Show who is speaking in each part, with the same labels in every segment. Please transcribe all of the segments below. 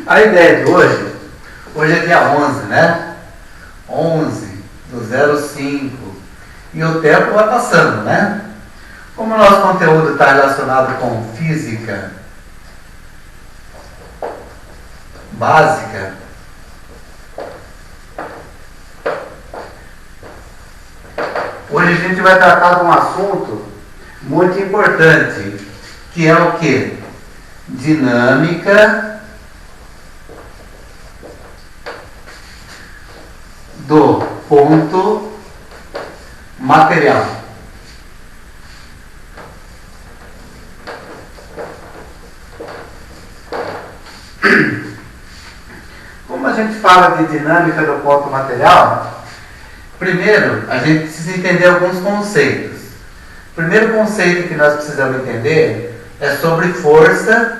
Speaker 1: A ideia de hoje é dia 11, né? 11/05, e o tempo vai passando, né? Como o nosso conteúdo está relacionado com física básica, hoje a gente vai tratar de um assunto muito importante, que é o quê? Dinâmica do ponto material. Como a gente fala de dinâmica do ponto material, primeiro a gente precisa entender alguns conceitos. O primeiro conceito que nós precisamos entender é sobre força.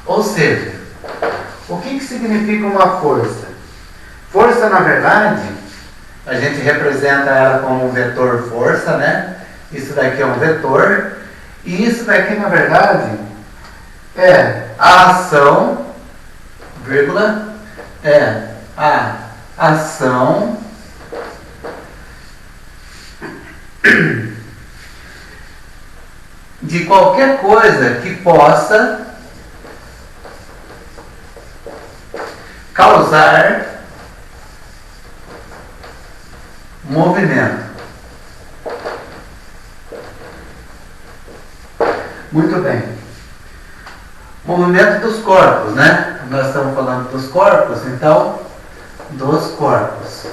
Speaker 1: Ou seja, o que significa uma força? Força, na verdade, a gente representa ela como um vetor força, né? Isso daqui é um vetor. E isso daqui, na verdade, é a ação, vírgula, é a ação de qualquer coisa que possa causar movimento. Muito bem. Movimento dos corpos, né? Nós estamos falando dos corpos, então, dos corpos.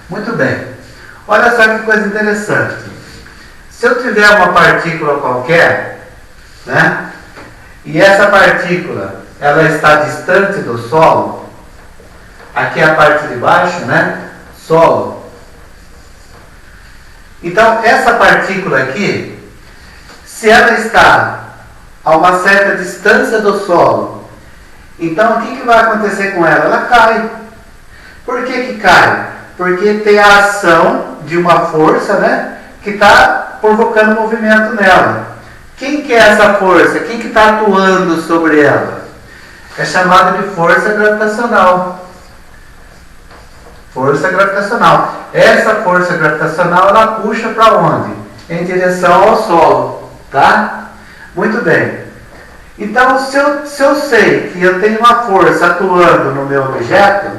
Speaker 1: Muito bem. Olha só que coisa interessante. Se eu tiver uma partícula qualquer, né? E essa partícula, ela está distante do solo, aqui é a parte de baixo, né? Solo. Então, essa partícula aqui, se ela está a uma certa distância do solo, então o que vai acontecer com ela? Ela cai. Por que cai? Porque tem a ação de uma força, né, que está provocando movimento nela. Quem que é essa força? Quem que está atuando sobre ela? É chamada de força gravitacional. Força gravitacional. Essa força gravitacional, ela puxa para onde? Em direção ao solo, tá? Muito bem. Então, se eu sei que eu tenho uma força atuando no meu objeto,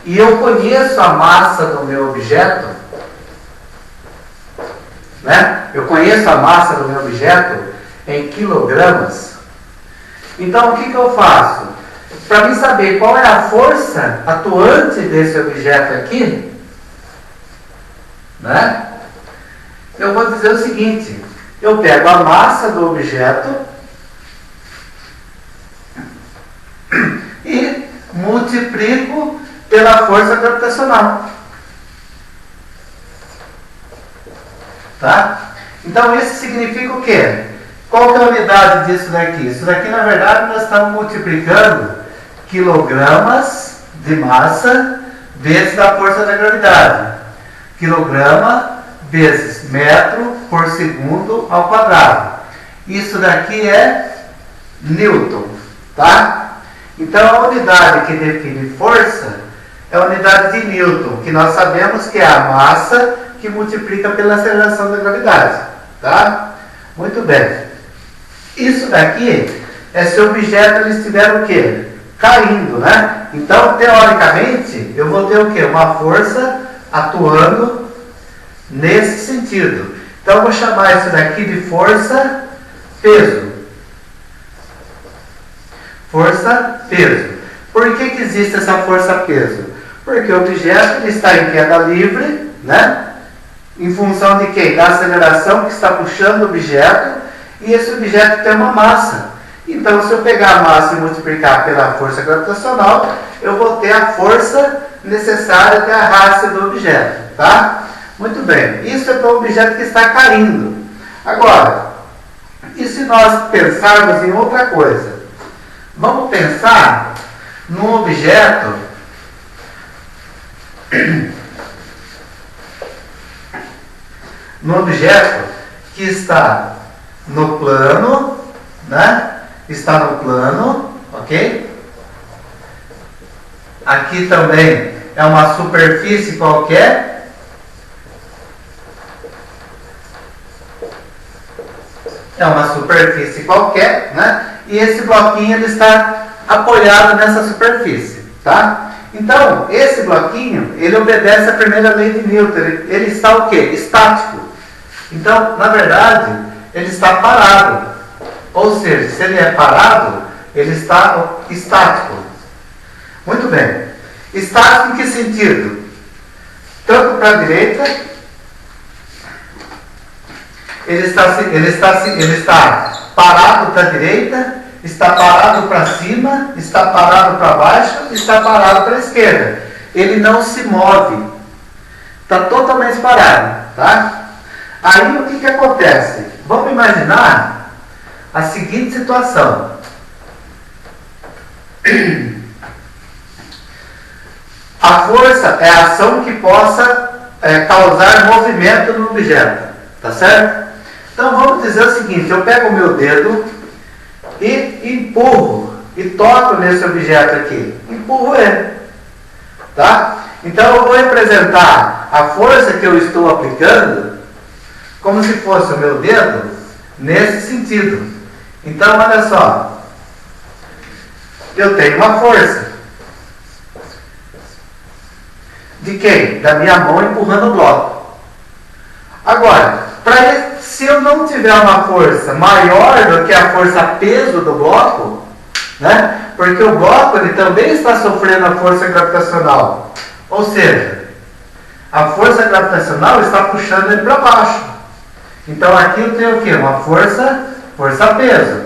Speaker 1: e eu conheço a massa do meu objeto, né? Eu conheço a massa do meu objeto em quilogramas, então o que eu faço? Para mim saber qual é a força atuante desse objeto aqui, né? Eu vou dizer o seguinte: eu pego a massa do objeto e multiplico pela força gravitacional. Tá? Então isso significa o quê? Qual que é a unidade disso daqui? Isso daqui, na verdade, nós estamos multiplicando quilogramas de massa vezes a força da gravidade. Quilograma vezes metro por segundo ao quadrado. Isso daqui é Newton, tá? Então a unidade que define força é a unidade de Newton, que nós sabemos que é a massa que multiplica pela aceleração da gravidade, tá? Muito bem. Isso daqui é se o objeto ele estiver o quê? Caindo, né? Então, teoricamente, eu vou ter o quê? Uma força atuando nesse sentido. Então, eu vou chamar isso daqui de força-peso. Força-peso. Por que existe essa força-peso? Porque o objeto ele está em queda livre, né? Em função de quem? Da aceleração que está puxando o objeto, e esse objeto tem uma massa. Então, se eu pegar a massa e multiplicar pela força gravitacional, eu vou ter a força necessária de arraste do objeto, tá? Muito bem. Isso é para o objeto que está caindo. Agora, e se nós pensarmos em outra coisa? Vamos pensar num objeto que está no plano, né? Está no plano, ok? Aqui também é uma superfície qualquer. É uma superfície qualquer, né? E esse bloquinho ele está apoiado nessa superfície, tá? Então, esse bloquinho, ele obedece à primeira lei de Newton. Ele está o quê? Estático. Então, na verdade, ele está parado. Ou seja, se ele é parado, ele está estático. Muito bem. Estático em que sentido? Tanto para a direita, ele está parado para a direita, está parado para cima, está parado para baixo, está parado para a esquerda. Ele não se move. Está totalmente parado, tá? Aí o que acontece? Vamos imaginar a seguinte situação. A força é a ação que possa causar movimento no objeto, tá certo? Então vamos dizer o seguinte, eu pego o meu dedo e empurro e toco nesse objeto aqui, empurro ele, tá? Então eu vou representar a força que eu estou aplicando como se fosse o meu dedo nesse sentido. Então olha só, eu tenho uma força de quem? Da minha mão empurrando o bloco. Agora, se eu não tiver uma força maior do que a força peso do bloco, né? Porque o bloco ele também está sofrendo a força gravitacional. Ou seja, a força gravitacional está puxando ele para baixo. Então aqui eu tenho o quê? Uma força-peso.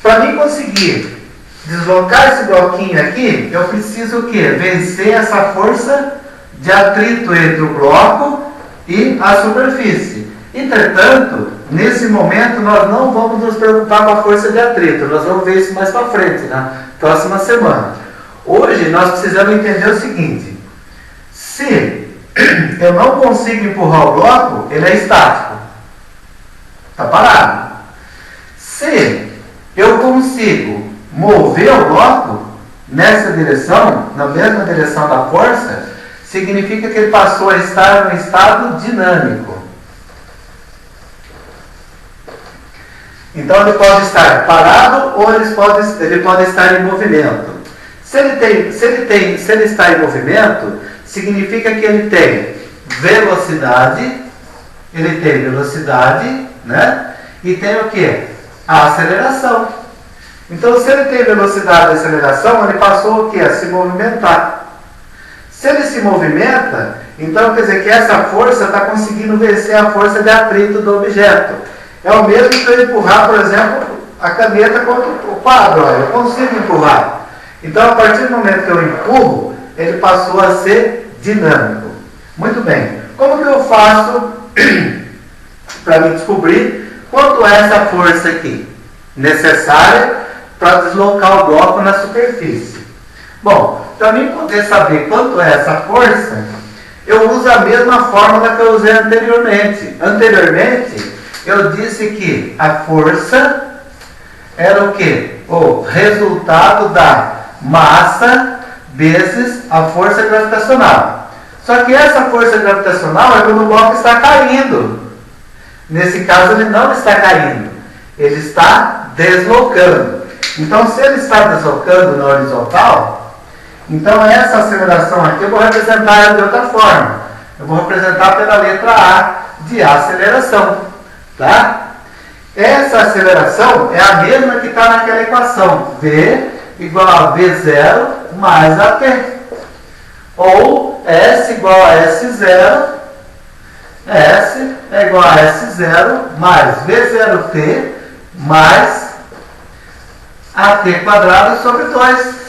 Speaker 1: Para mim conseguir deslocar esse bloquinho aqui, eu preciso o quê? Vencer essa força de atrito entre o bloco e a superfície. Entretanto, nesse momento nós não vamos nos preocupar com a força de atrito. Nós vamos ver isso mais para frente, na próxima semana. Hoje nós precisamos entender o seguinte. Se eu não consigo empurrar o bloco, ele é estático. Está parado. Se eu consigo mover o bloco nessa direção, na mesma direção da força, significa que ele passou a estar no estado dinâmico. Então ele pode estar parado ou ele pode estar em movimento. Se ele está em movimento, significa que ele tem velocidade, né? E tem o que? A aceleração. Então, se ele tem velocidade e aceleração, ele passou o que? A se movimentar. Se ele se movimenta, então quer dizer que essa força está conseguindo vencer a força de atrito do objeto. É o mesmo que eu empurrar, por exemplo, a caneta contra o quadro. Olha, eu consigo empurrar. Então, a partir do momento que eu empurro, ele passou a ser dinâmico. Muito bem. Como que eu faço para me descobrir quanto é essa força aqui necessária para deslocar o bloco na superfície? Bom, para mim poder saber quanto é essa força, eu uso a mesma fórmula que eu usei anteriormente. Anteriormente, eu disse que a força era o quê? O resultado da massa vezes a força gravitacional. Só que essa força gravitacional é quando o bloco está caindo. Nesse caso, ele não está caindo. Ele está deslocando. Então, se ele está deslocando na horizontal, então essa aceleração aqui eu vou representar ela de outra forma. Eu vou representar pela letra A de aceleração. Tá? Essa aceleração é a mesma que está naquela equação. V igual a V0 mais AT. Ou S igual a S0. S é igual a S0 mais V0T mais AT quadrado sobre 2.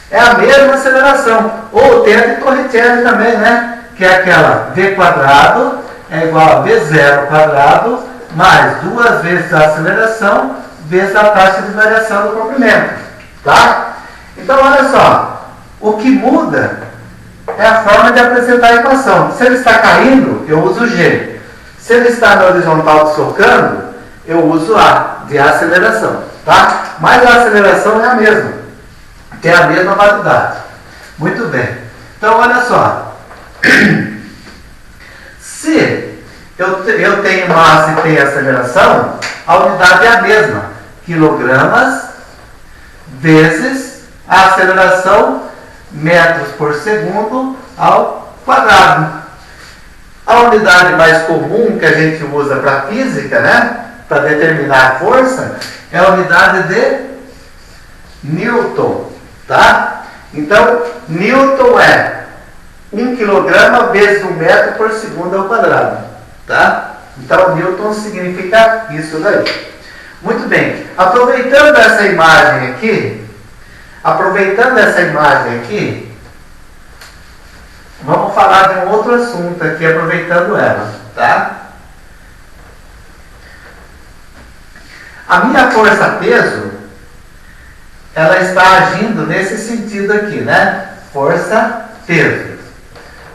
Speaker 1: É a mesma aceleração. Ou o tempo de Torricelli também, né? Que é aquela V quadrado é igual a V0 quadrado mais 2 vezes a aceleração vezes a taxa de variação do comprimento. Tá? Então, olha só. O que muda é a forma de apresentar a equação. Se ele está caindo, eu uso G. Se Se ele está na horizontal deslocando, eu uso A, de aceleração, tá? Mas a aceleração é a mesma, tem a mesma validade. Muito bem. Então, olha só. Se eu tenho massa e tenho aceleração, a unidade é a mesma. Quilogramas vezes a aceleração metros por segundo ao quadrado. A unidade mais comum que a gente usa para a física, né, para determinar a força, é a unidade de Newton, tá? Então, Newton é 1 kg vezes 1 metro por segundo ao quadrado, tá? Então, Newton significa isso daí. Muito bem. Aproveitando essa imagem aqui, vamos falar de um outro assunto aqui, aproveitando ela, tá? A minha força-peso, ela está agindo nesse sentido aqui, né? Força-peso.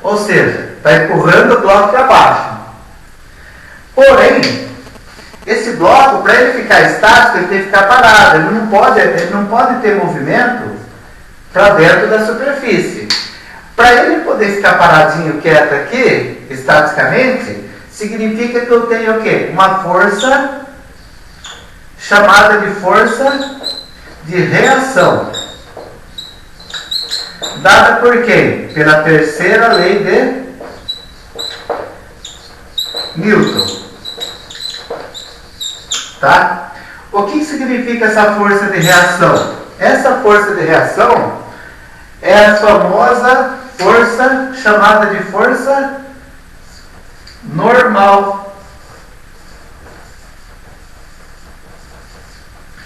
Speaker 1: Ou seja, está empurrando o bloco para baixo. Porém, esse bloco, para ele ficar estático, ele tem que ficar parado. Ele não pode ter movimento para dentro da superfície. Para ele poder ficar paradinho, quieto aqui, estaticamente, significa que eu tenho o quê? Uma força chamada de força de reação. Dada por quem? Pela terceira lei de Newton. Tá? O que significa essa força de reação? Essa força de reação é a famosa força chamada de força normal.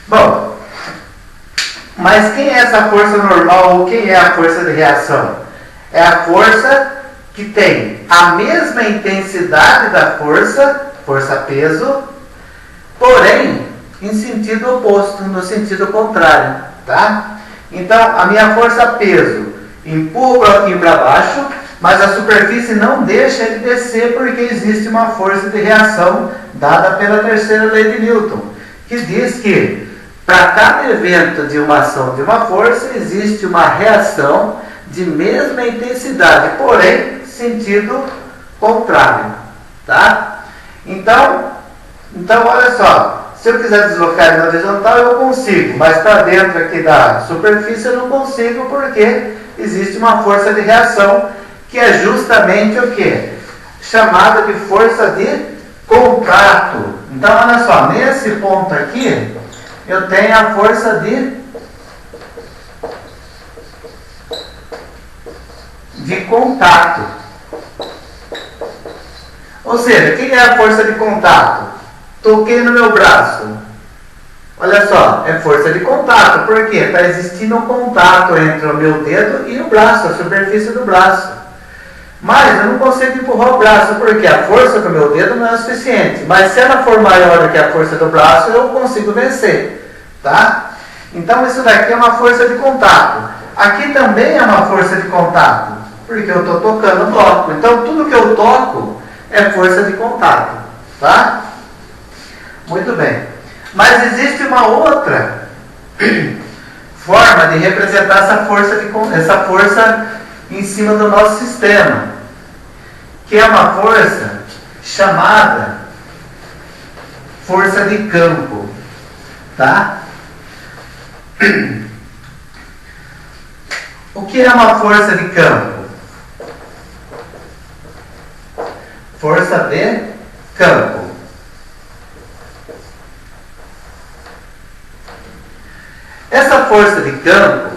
Speaker 1: Bom, mas quem é essa força normal ou quem é a força de reação? É a força que tem a mesma intensidade da força-peso, porém em sentido oposto, no sentido contrário, tá? Então, a minha força-peso empurra o bloquinho para baixo, mas a superfície não deixa ele descer porque existe uma força de reação dada pela terceira lei de Newton, que diz que para cada evento de uma ação de uma força existe uma reação de mesma intensidade, porém sentido contrário, tá? Então olha só, se eu quiser deslocar na horizontal eu consigo, mas para dentro aqui da superfície eu não consigo porque existe uma força de reação que é justamente o que? Chamada de força de contato. Então olha só, nesse ponto aqui eu tenho a força de contato. Ou seja, o que é a força de contato? Toquei no meu braço. Olha só, é força de contato. Por quê? Está existindo um contato entre o meu dedo e o braço, a superfície do braço. Mas eu não consigo empurrar o braço, porque a força do meu dedo não é o suficiente. Mas se ela for maior do que a força do braço, eu consigo vencer. Tá? Então isso daqui é uma força de contato. Aqui também é uma força de contato, porque eu estou tocando o bloco. Então tudo que eu toco é força de contato. Tá? Muito bem. Mas existe uma outra forma de representar essa força em cima do nosso sistema, que é uma força chamada força de campo. Tá? O que é uma força de campo? Força de campo. Essa força de campo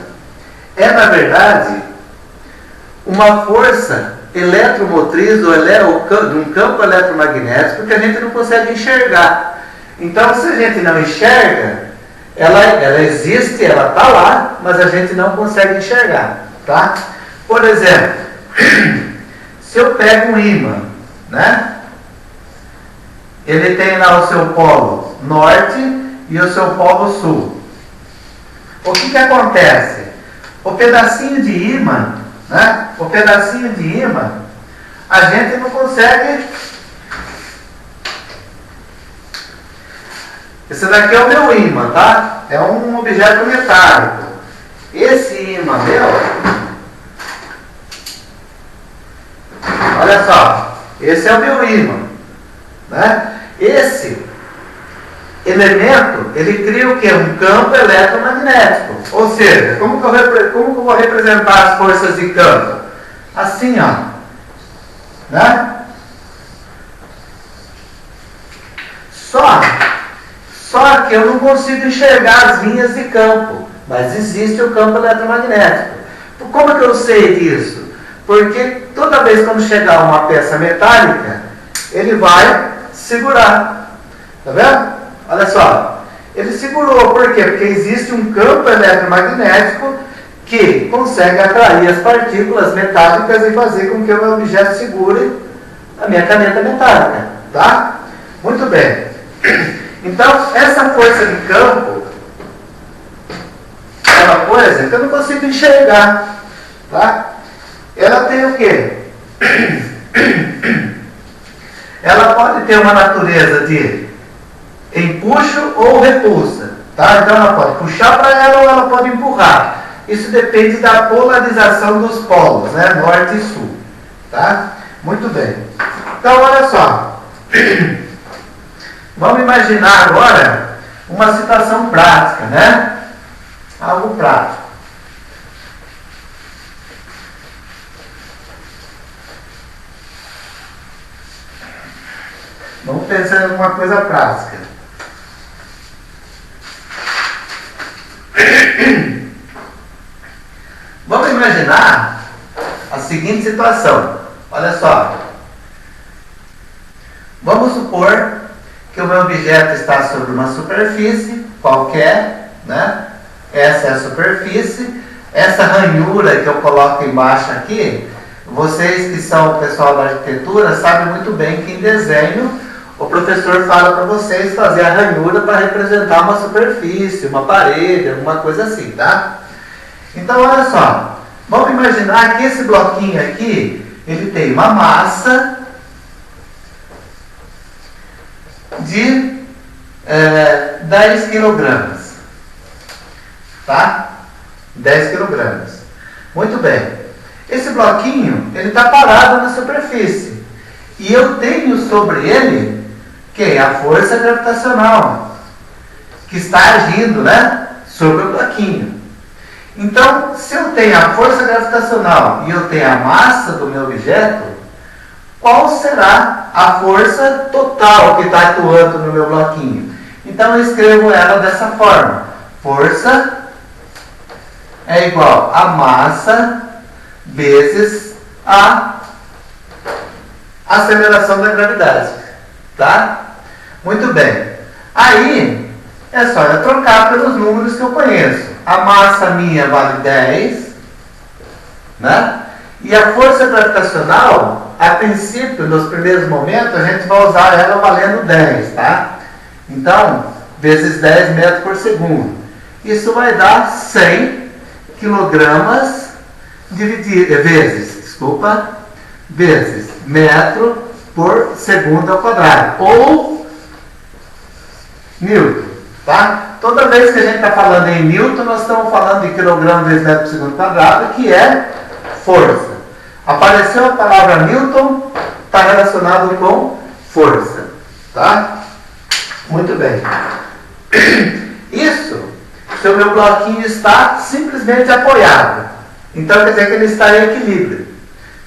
Speaker 1: é, na verdade, uma força eletromotriz de um campo eletromagnético que a gente não consegue enxergar. Então, se a gente não enxerga, ela existe, ela está lá, mas a gente não consegue enxergar, tá? Por exemplo, se eu pego um ímã, né? Ele tem lá o seu polo norte e o seu polo sul. O que acontece? O pedacinho de ímã, né? O pedacinho de ímã, a gente não consegue Esse daqui é o meu ímã, tá? É um objeto metálico. Esse ímã meu, olha só, esse é o meu ímã, né? Esse elemento, ele cria o quê? Um campo eletromagnético. Ou seja, como que eu vou representar as forças de campo? Assim, ó, né? Só que eu não consigo enxergar as linhas de campo, mas existe o campo eletromagnético. Como é que eu sei disso? Porque toda vez quando chegar uma peça metálica, ele vai segurar. Tá vendo? Olha só. Ele segurou, por quê? Porque existe um campo eletromagnético que consegue atrair as partículas metálicas e fazer com que o meu objeto segure a minha caneta metálica. Tá? Muito bem. Então, essa força de campo é uma coisa que eu não consigo enxergar. Tá? Ela tem o quê? Ela pode ter uma natureza de empuxo ou repulsa. Tá? Então, ela pode puxar para ela ou ela pode empurrar. Isso depende da polarização dos polos, né? Norte e sul. Tá? Muito bem. Então, olha só. Vamos imaginar agora uma situação prática, né? Algo prático. Vamos pensar em alguma coisa prática. Vamos imaginar a seguinte situação. Olha só. Vamos supor que o meu objeto está sobre uma superfície qualquer, né? Essa é a superfície. Essa ranhura que eu coloco embaixo aqui, vocês que são o pessoal da arquitetura sabem muito bem que em desenho o professor fala para vocês fazer a ranhura para representar uma superfície, uma parede, alguma coisa assim, tá? Então, olha só. Vamos imaginar que esse bloquinho aqui, ele tem uma massa de 10 quilogramas. Tá? 10 quilogramas. Muito bem. Esse bloquinho, ele está parado na superfície. E eu tenho sobre ele a força gravitacional que está agindo, né, sobre o bloquinho. Então, se eu tenho a força gravitacional e eu tenho a massa do meu objeto, qual será a força total que está atuando no meu bloquinho? Então, eu escrevo ela dessa forma. Força é igual a massa vezes a aceleração da gravidade. Tá? Muito bem. Aí, é só eu trocar pelos números que eu conheço. A massa minha vale 10, né? E a força gravitacional, a princípio, nos primeiros momentos, a gente vai usar ela valendo 10, tá? Então, vezes 10 metros por segundo. Isso vai dar 100 quilogramas vezes metro por segundo ao quadrado. Ou Newton, tá? Toda vez que a gente está falando em Newton, nós estamos falando de quilograma vezes metro por segundo quadrado, que é força. Apareceu a palavra Newton, está relacionado com força, tá? Muito bem. Isso, se o meu bloquinho está simplesmente apoiado. Então quer dizer que ele está em equilíbrio,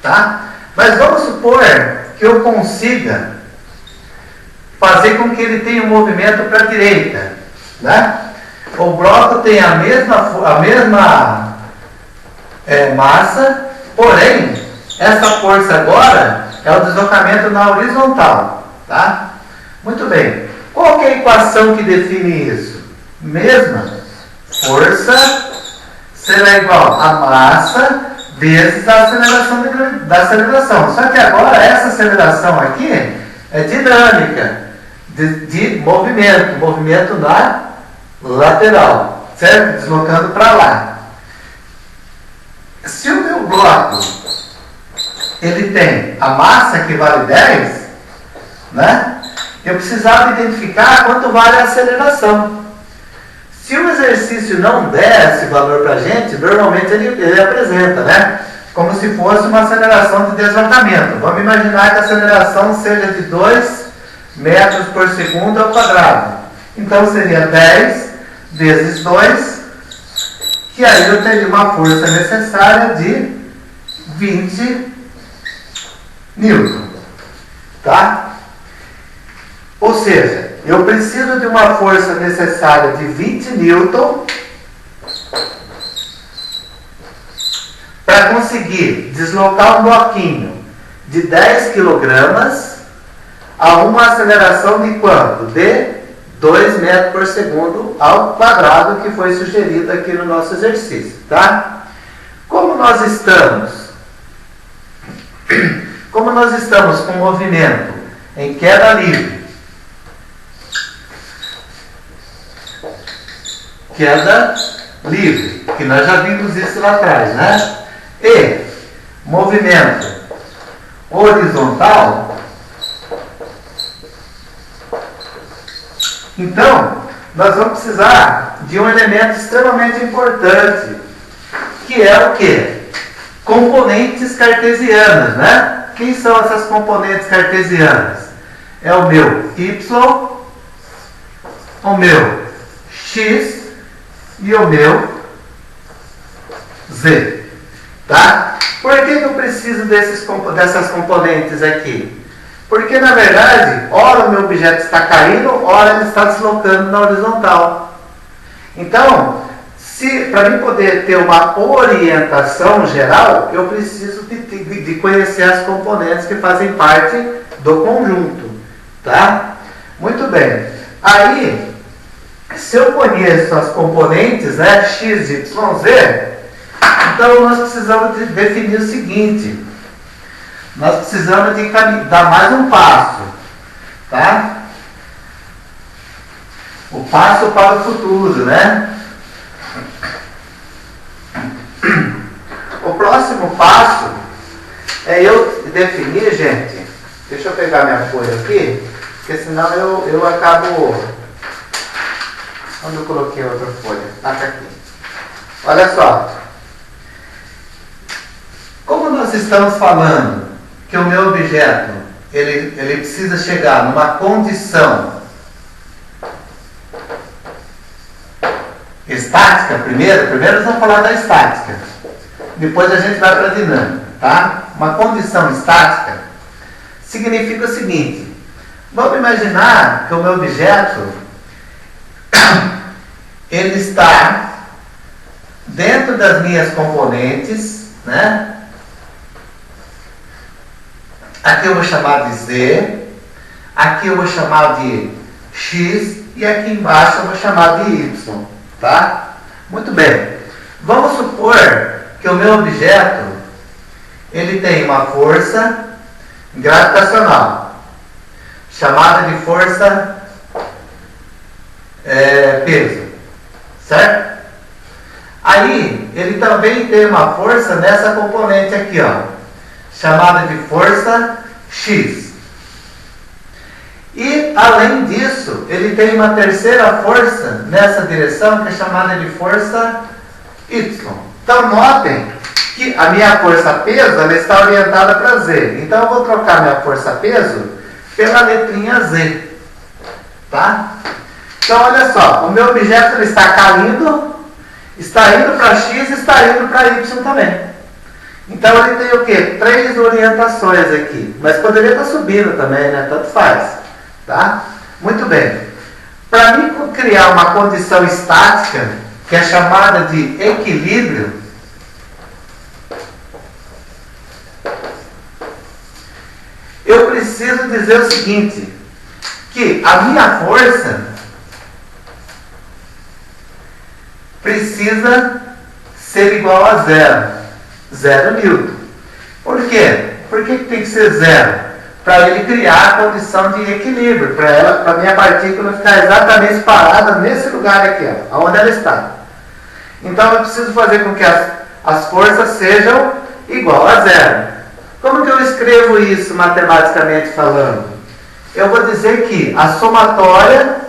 Speaker 1: tá? Mas vamos supor que eu consiga fazer com que ele tenha um movimento para a direita, né? O bloco tem a mesma massa, porém, essa força agora é o deslocamento na horizontal, tá? Muito bem. Qual que é a equação que define isso? Mesma. Força será igual a massa vezes a aceleração da aceleração. Só que agora essa aceleração aqui é dinâmica, de movimento na lateral, certo? Deslocando para lá. Se o meu bloco ele tem a massa que vale 10, né? eu precisava identificar quanto vale a aceleração. Se o exercício não der esse valor para a gente, normalmente ele apresenta, né? Como se fosse uma aceleração de deslocamento. Vamos imaginar que a aceleração seja de 2 metros por segundo ao quadrado. Então seria 10 vezes 2, que aí eu teria uma força necessária de 20 newton. Tá? Ou seja, eu preciso de uma força necessária de 20 newton para conseguir deslocar um bloquinho de 10 kg a uma aceleração de quanto? De 2 metros por segundo ao quadrado, que foi sugerido aqui no nosso exercício. Tá? Como nós estamos com movimento em queda livre, que nós já vimos isso lá atrás, né? E movimento horizontal, então nós vamos precisar de um elemento extremamente importante, que é o quê? Componentes cartesianas, né? Quem são essas componentes cartesianas? É o meu y, o meu x e o meu z. Tá? Por que eu preciso dessas componentes aqui? Porque, na verdade, ora o meu objeto está caindo, ora ele está deslocando na horizontal. Então, para mim poder ter uma orientação geral, eu preciso de conhecer as componentes que fazem parte do conjunto. Tá? Muito bem. Aí, se eu conheço as componentes, né, x, y, z, então nós precisamos de definir o seguinte: nós precisamos de dar mais um passo, tá? O passo para o futuro, né? O próximo passo é eu definir, gente. Deixa eu pegar minha folha aqui, porque senão eu acabo. Onde eu coloquei a outra folha? Tá aqui. Olha só. Como nós estamos falando que o meu objeto ele precisa chegar numa condição estática primeiro nós vamos falar da estática. Depois a gente vai para a dinâmica, tá? Uma condição estática significa o seguinte: vamos imaginar que o meu objeto ele está dentro das minhas componentes, né? Aqui eu vou chamar de Z, aqui eu vou chamar de X e aqui embaixo eu vou chamar de Y, tá? Muito bem. Vamos supor que o meu objeto ele tem uma força gravitacional, chamada de força peso, certo? Aí ele também tem uma força nessa componente aqui, ó, chamada de força X. E, além disso, ele tem uma terceira força nessa direção, que é chamada de força Y. Então, notem que a minha força peso ela está orientada para Z. Então, eu vou trocar minha força peso pela letrinha Z. Tá? Então, olha só, o meu objeto ele está caindo, está indo para X e está indo para Y também. Então ele tem o quê? 3 orientações aqui. Mas poderia estar subindo também, né? Tanto faz. Tá? Muito bem. Para mim criar uma condição estática, que é chamada de equilíbrio, eu preciso dizer o seguinte: que a minha força precisa ser igual a 0 newton. Por quê? Por que tem que ser 0? Para ele criar a condição de equilíbrio, para a minha partícula ficar exatamente parada nesse lugar aqui, ó, onde ela está. Então eu preciso fazer com que as forças sejam igual a 0. Como que eu escrevo isso matematicamente falando? eu vou dizer que a somatória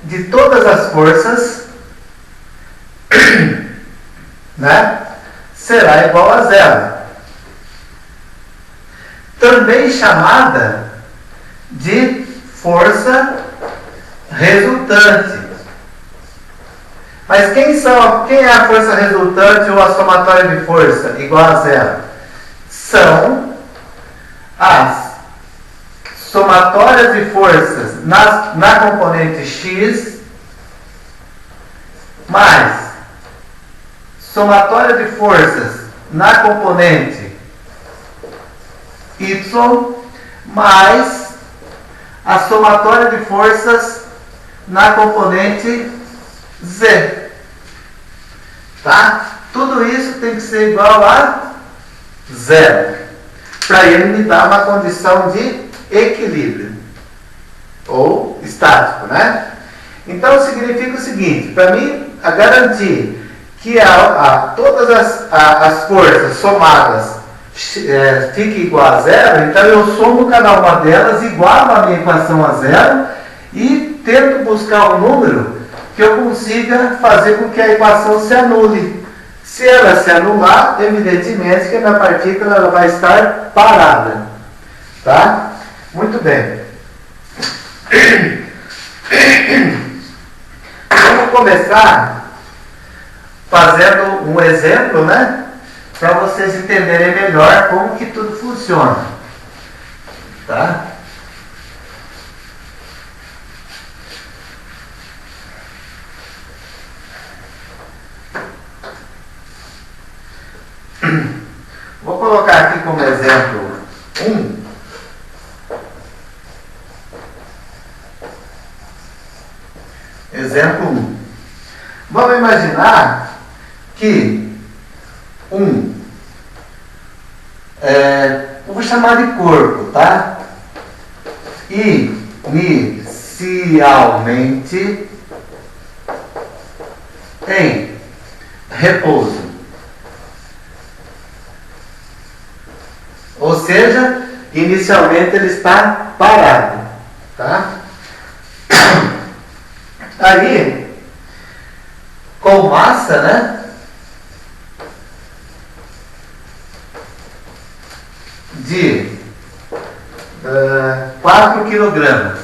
Speaker 1: de todas as forças né, será igual a zero. Também chamada de força resultante. Mas quem é a força resultante ou a somatória de força igual a zero? São as somatórias de forças na componente x mais somatória de forças na componente y mais a somatória de forças na componente z. Tá? Tudo isso tem que ser igual a zero, para ele me dar uma condição de equilíbrio ou estático, né? Então significa o seguinte: para mim garantir que todas as forças somadas fiquem igual a zero, então eu somo cada uma delas, igualo a minha equação a zero e tento buscar um número que eu consiga fazer com que a equação se anule. Se ela se anular, evidentemente que a minha partícula ela vai estar parada. Tá? Muito bem. Vamos começar fazendo um exemplo, né? Para vocês entenderem melhor como que tudo funciona. Tá? Vou colocar aqui como exemplo 1. Exemplo 1. Vamos imaginar que vou chamar de corpo, tá? Inicialmente em repouso. Ou seja, inicialmente ele está parado, tá? Aí, com massa, né? De 4 quilogramas.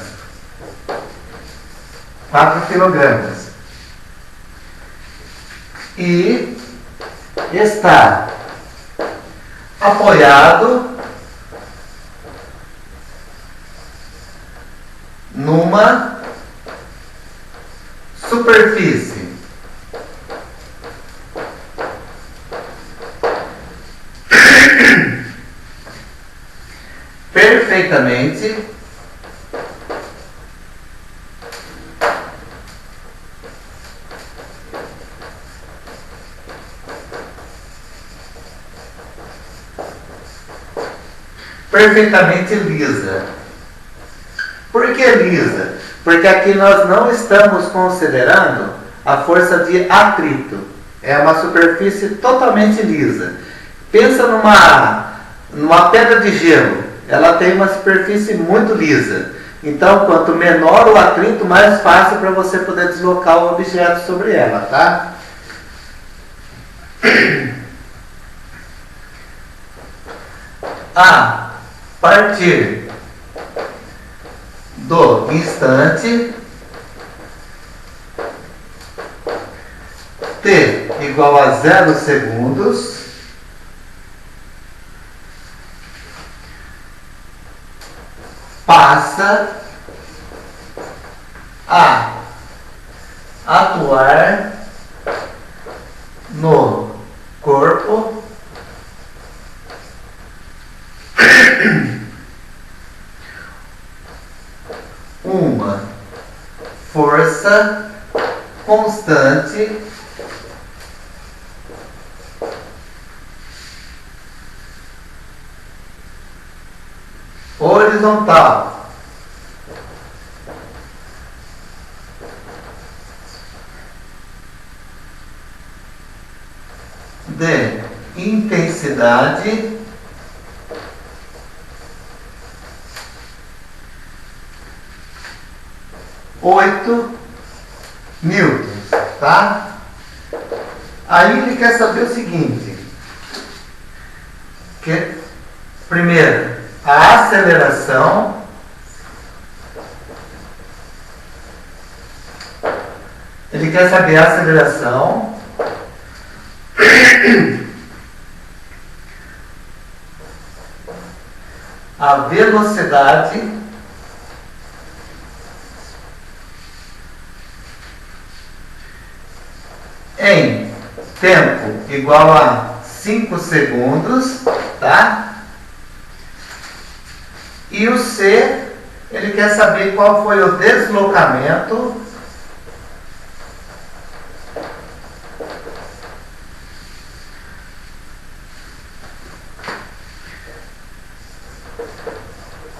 Speaker 1: 4 quilogramas. E está apoiado numa superfície perfeitamente lisa. Por que lisa? Porque aqui nós não estamos considerando a força de atrito. É uma superfície totalmente lisa. Pensa numa pedra de gelo. Ela tem uma superfície muito lisa. Então, quanto menor o atrito, mais fácil para você poder deslocar o objeto sobre ela, tá? A partir do instante t igual a 0 segundos, passa a atuar no corpo uma força constante horizontal de intensidade 8 newtons, tá? Aí ele quer saber o seguinte, primeiro, a aceleração ele quer saber a aceleração a velocidade em tempo igual a 5 segundos, tá? E o C, ele quer saber qual foi o deslocamento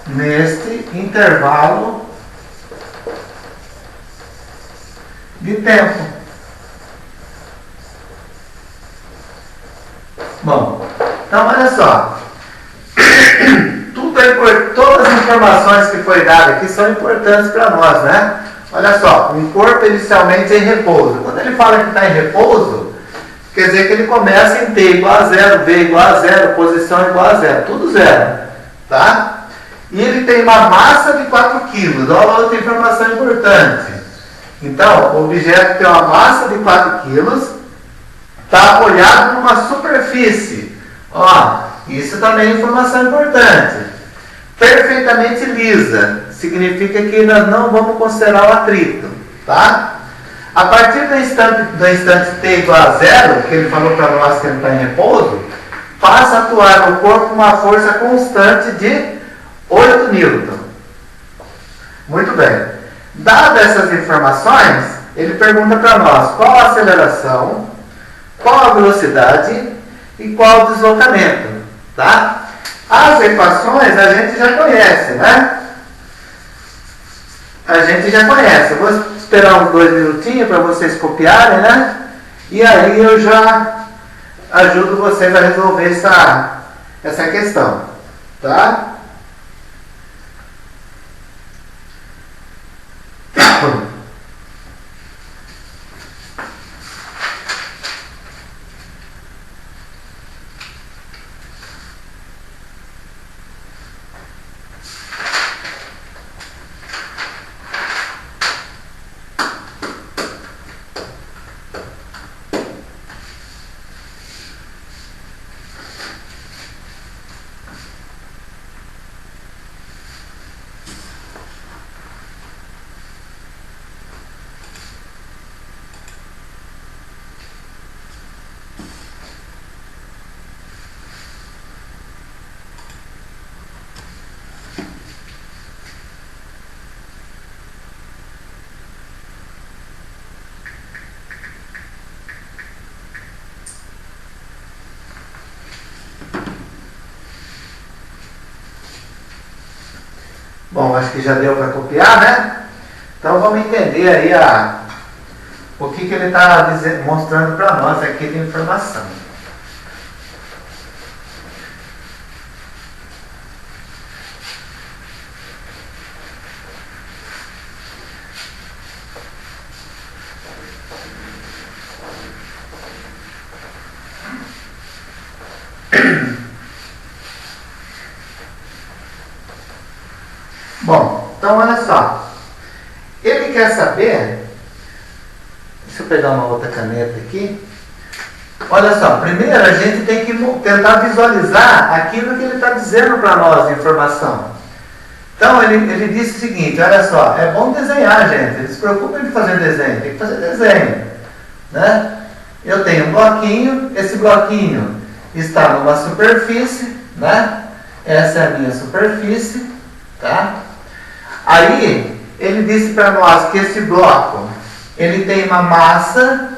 Speaker 1: neste intervalo de tempo. Bom, então olha só. Todas as informações que foi dada aqui são importantes para nós, né? Olha só, um corpo inicialmente em repouso. Quando ele fala que está em repouso, quer dizer que ele começa em T igual a 0, V igual a 0, posição igual a 0, tudo 0, tá? E ele tem uma massa de 4 kg. Olha outra informação importante. Então, o objeto tem uma massa de 4 kg, está apoiado numa superfície. Ó, isso também é informação importante. Perfeitamente lisa. Significa que nós não vamos considerar o atrito, tá? A partir do instante T igual a 0, que ele falou para nós que ele está em repouso, passa a atuar no corpo uma força constante de 8 newton. Muito bem. Dadas essas informações, ele pergunta para nós qual a aceleração, qual a velocidade e qual o deslocamento, tá? As equações a gente já conhece, né? A gente já conhece. Eu vou esperar uns 2 minutinhos para vocês copiarem, né? E aí eu já ajudo vocês a resolver essa questão, tá? Bom, acho que já deu para copiar, né? Então vamos entender aí o que ele está mostrando para nós aqui de informação. Bom, então olha só. Ele quer saber. Deixa eu pegar uma outra caneta aqui. Olha só, primeiro a gente tem que tentar visualizar aquilo que ele está dizendo para nós de informação. Então ele disse o seguinte, olha só, é bom desenhar, gente. Não se preocupem de fazer desenho, tem que fazer desenho, né? Eu tenho um bloquinho, esse bloquinho está numa superfície, né? Essa é a minha superfície, tá? Aí, ele disse para nós que esse bloco, ele tem uma massa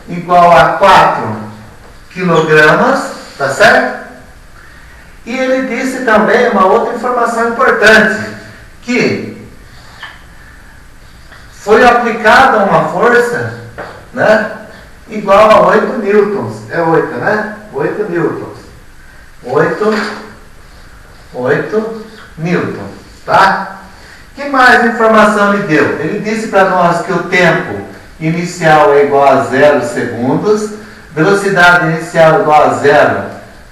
Speaker 1: igual a 4 quilogramas, tá certo? E ele disse também uma outra informação importante, que foi aplicada uma força, né, igual a 8 newtons. É 8, né? 8 newtons. 8 newtons. Tá? Que mais informação ele deu? Ele disse para nós que o tempo inicial é igual a 0 segundos, velocidade inicial é igual a 0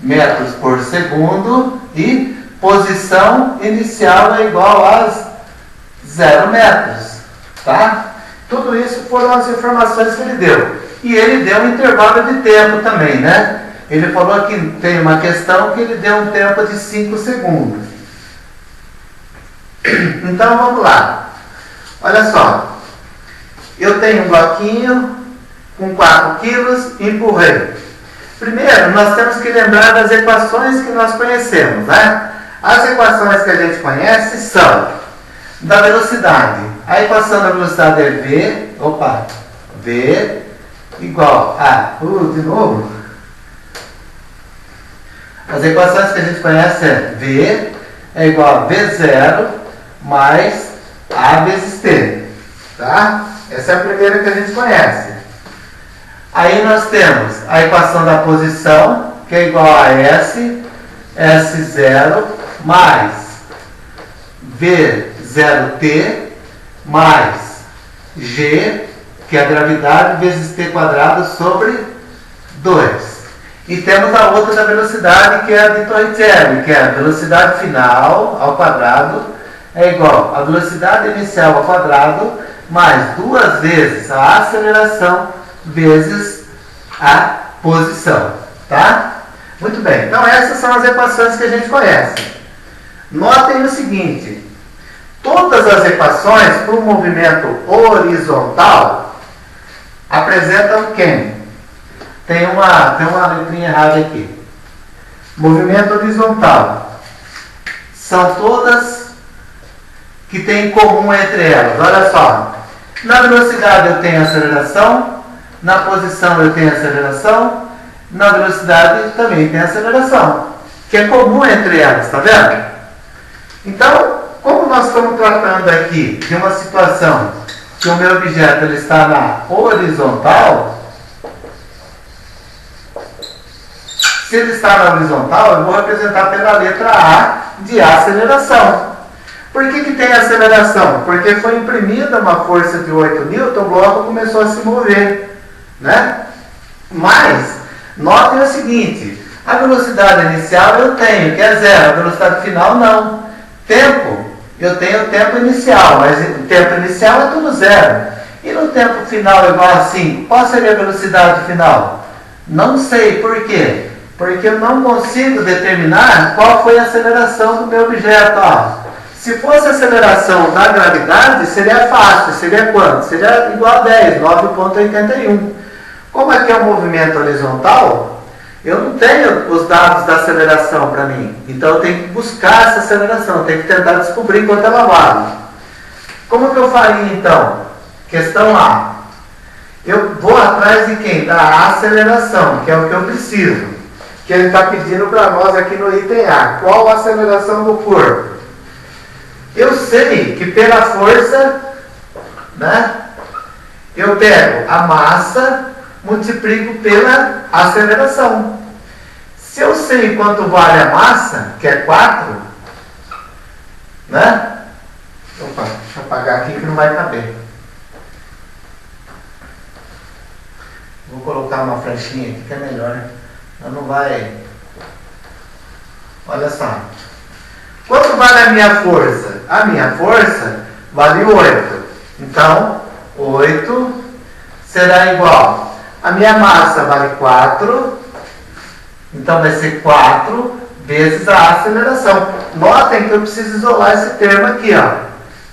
Speaker 1: metros por segundo e posição inicial é igual a 0 metros. Tá? Tudo isso foram as informações que ele deu. E ele deu um intervalo de tempo também, né? Ele falou que tem uma questão que ele deu um tempo de 5 segundos. Então vamos lá. Olha só. Eu tenho um bloquinho com 4 quilos e empurrei. Primeiro, nós temos que lembrar das equações que nós conhecemos, né? As equações que a gente conhece são da velocidade. A equação da velocidade é V igual a... de novo. As equações que a gente conhece é V é igual a V0 mais A vezes T. Tá? Essa é a primeira que a gente conhece. Aí nós temos a equação da posição, que é igual a S0 mais V0T mais G, que é a gravidade, vezes T quadrado sobre 2. E temos a outra da velocidade, que é a de Torricelli, que é a velocidade final ao quadrado é igual a velocidade inicial ao quadrado mais 2 vezes a aceleração vezes a posição. Tá? Muito bem. Então essas são as equações que a gente conhece. Notem o seguinte. Todas as equações para o movimento horizontal apresentam quem? Tem uma letrinha errada aqui. Movimento horizontal. São todas que têm em comum entre elas. Olha só. Na velocidade eu tenho aceleração. Na posição eu tenho aceleração. Na velocidade também tem aceleração. Que é comum entre elas, tá vendo? Então, como nós estamos tratando aqui de uma situação que o meu objeto ele está na horizontal, se ele está na horizontal, eu vou representar pela letra A de aceleração. Por que tem aceleração? Porque foi imprimida uma força de 8 N, o bloco começou a se mover. Né? Mas, notem o seguinte, a velocidade inicial eu tenho, que é 0, a velocidade final não. Tempo, eu tenho o tempo inicial, mas o tempo inicial é tudo 0. E no tempo final igual a 5, qual seria a velocidade final? Não sei, por quê? Porque eu não consigo determinar qual foi a aceleração do meu objeto. Ó. Se fosse a aceleração da gravidade, seria fácil. Seria quanto? Seria igual a 10, 9,81. Como aqui é um movimento horizontal, eu não tenho os dados da aceleração para mim. Então eu tenho que buscar essa aceleração, eu tenho que tentar descobrir quanto ela vale. Como que eu faria então? Questão A. Eu vou atrás de quem? Da aceleração, que é o que eu preciso. Que ele está pedindo para nós aqui no item A. Qual a aceleração do corpo? Eu sei que pela força, né, eu pego a massa, multiplico pela aceleração. Se eu sei quanto vale a massa, que é 4, né? Opa, deixa eu apagar aqui que não vai caber. Vou colocar uma flechinha aqui que é melhor. Não vai... Olha só. Quanto vale a minha força? A minha força vale 8. Então, 8 será igual. A minha massa vale 4. Então, vai ser 4 vezes a aceleração. Notem que eu preciso isolar esse termo aqui, ó.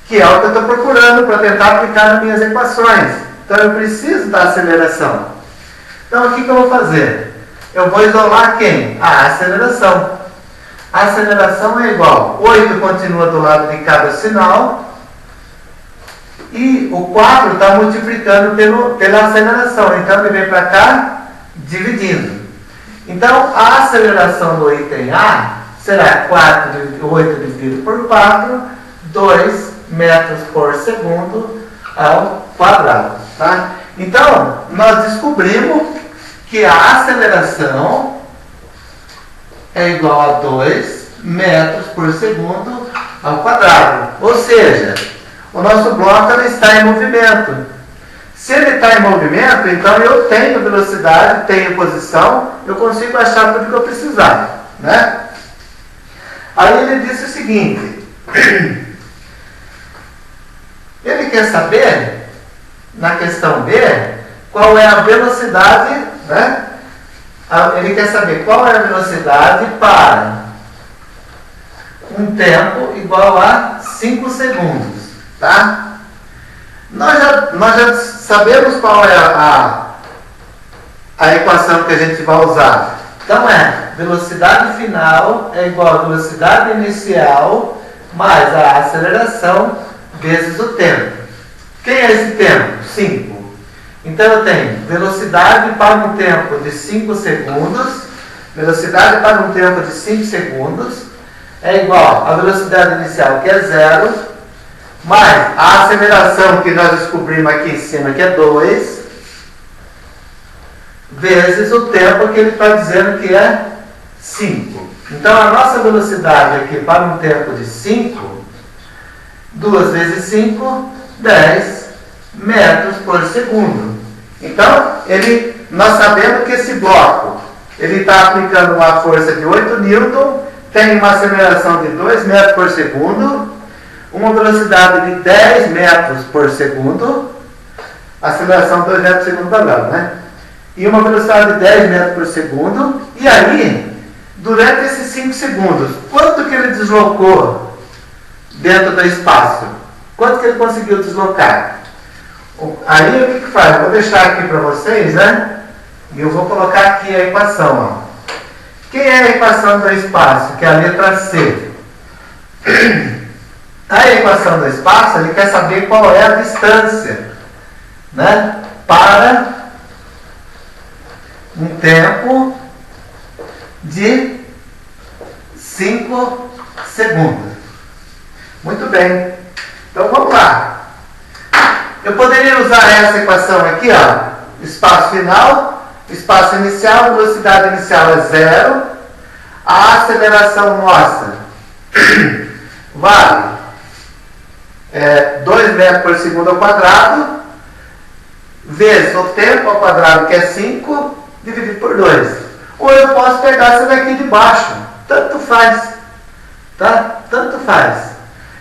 Speaker 1: Que é o que eu estou procurando para tentar aplicar nas minhas equações. Então, eu preciso da aceleração. Então, o que eu vou fazer? Eu vou isolar quem? A aceleração. A aceleração é igual. 8 continua do lado de cada sinal. E o 4 está multiplicando pela aceleração. Então, ele vem para cá, dividindo. Então, a aceleração do item A será 8 dividido por 4, 2 metros por segundo ao quadrado. Tá? Então, nós descobrimos que a aceleração é igual a 2 metros por segundo ao quadrado. Ou seja, o nosso bloco ele está em movimento. Se ele está em movimento, então eu tenho velocidade, tenho posição, eu consigo achar tudo que eu precisar, né? Aí ele disse o seguinte, ele quer saber, na questão B, qual é a velocidade, né? Ele quer saber qual é a velocidade para um tempo igual a 5 segundos, tá? Nós já sabemos qual é a equação que a gente vai usar. Então velocidade final é igual a velocidade inicial mais a aceleração vezes o tempo. Quem é esse tempo? 5. Então eu tenho velocidade para um tempo de 5 segundos, velocidade para um tempo de 5 segundos é igual a velocidade inicial, que é 0, mais a aceleração que nós descobrimos aqui em cima, que é 2, vezes o tempo que ele está dizendo que é 5. Então a nossa velocidade aqui para um tempo de 5, 2 vezes 5, 10 metros por segundo. Então, nós sabemos que esse bloco ele está aplicando uma força de 8 newton, tem uma aceleração de 2 metros por segundo, uma velocidade de 10 metros por segundo, aceleração 2 metros por segundo quadrado, né? E uma velocidade de 10 metros por segundo, e aí, durante esses 5 segundos, quanto que ele deslocou dentro do espaço? Quanto que ele conseguiu deslocar? Aí o que faz? Eu vou deixar aqui para vocês, né? E eu vou colocar aqui a equação. Ó. Quem é a equação do espaço? Que é a letra C. A equação do espaço, ele quer saber qual é a distância, né? Para um tempo de 5 segundos. Muito bem. Então vamos lá. Eu poderia usar essa equação aqui, ó. Espaço final, espaço inicial, velocidade inicial é 0. A aceleração nossa vale 2 metros por segundo ao quadrado, vezes o tempo ao quadrado, que é 5, dividido por 2. Ou eu posso pegar essa daqui de baixo. Tanto faz. Tá? Tanto faz.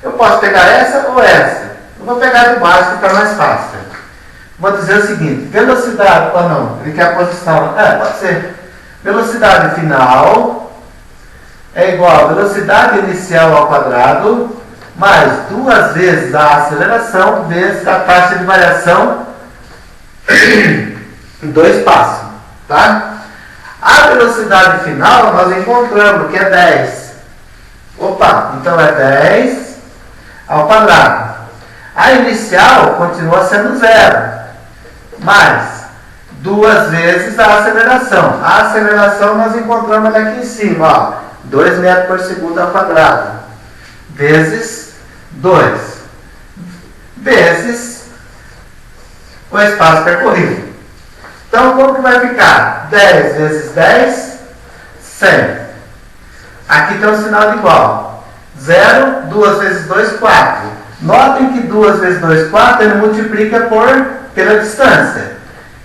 Speaker 1: Eu posso pegar essa ou essa. Eu vou pegar de baixo, que fica mais fácil. Vou dizer o seguinte, velocidade, ou não, ele quer a posição, pode ser. Velocidade final é igual a velocidade inicial ao quadrado, mais 2 vezes a aceleração, vezes a taxa de variação do espaço, tá? A velocidade final nós encontramos, que é 10. Opa, então é 10 ao quadrado. A inicial continua sendo 0, mais 2 vezes a aceleração. A aceleração nós encontramos aqui em cima, ó, 2 metros por segundo ao quadrado, vezes 2, vezes o espaço percorrido. Então, como que vai ficar? 10 vezes 10, 100. Aqui tem um sinal de igual. 0, 2 vezes 2, 4. Notem que 2 vezes 2, 4, ele multiplica pela distância.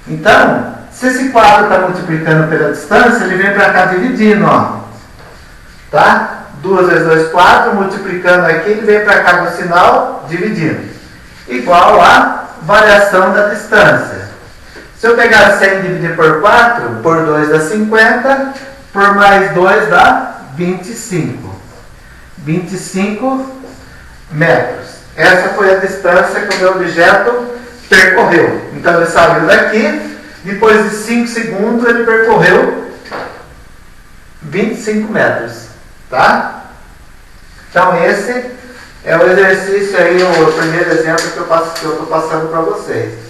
Speaker 1: Então, se esse 4 está multiplicando pela distância, ele vem para cá dividindo, ó. Tá? 2 vezes 2, 4, multiplicando aqui, ele vem para cá com o sinal, dividindo. Igual a variação da distância. Se eu pegar 100 e dividir por 4, por 2 dá 50, por mais 2 dá 25. 25 metros. Essa foi a distância que o meu objeto percorreu. Então ele saiu daqui, depois de 5 segundos ele percorreu 25 metros. Tá? Então esse é o exercício aí, o primeiro exemplo que eu estou passando para vocês.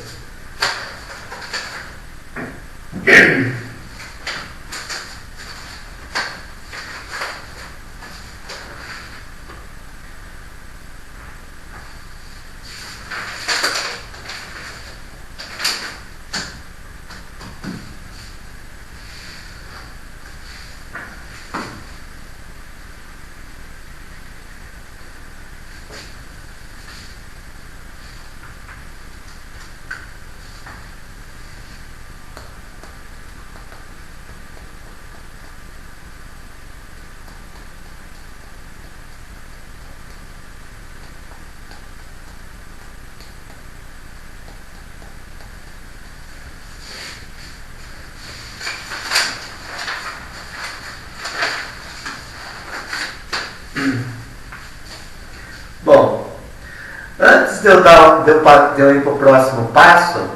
Speaker 1: antes de eu ir para o próximo passo,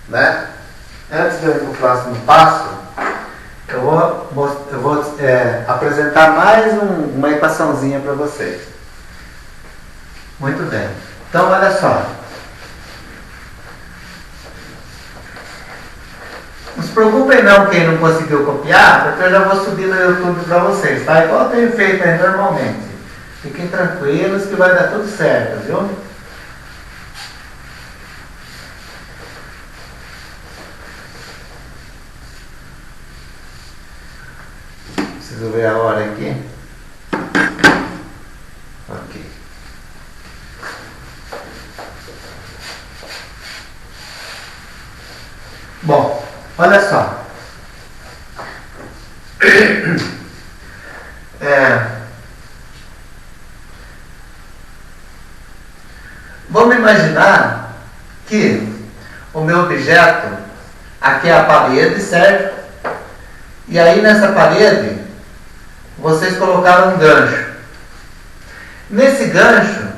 Speaker 1: né? Antes de eu ir para o próximo passo, eu vou apresentar mais uma equaçãozinha para vocês. Muito bem. Então, olha só. Não se preocupem não quem não conseguiu copiar, porque eu já vou subir no YouTube para vocês, tá? Igual eu tenho feito aí normalmente. Fiquem tranquilos que vai dar tudo certo, viu? Preciso ver a hora aqui. Ok. Bom, olha só. Vamos imaginar que o meu objeto, aqui é a parede, certo? E aí nessa parede, vocês colocaram um gancho. Nesse gancho,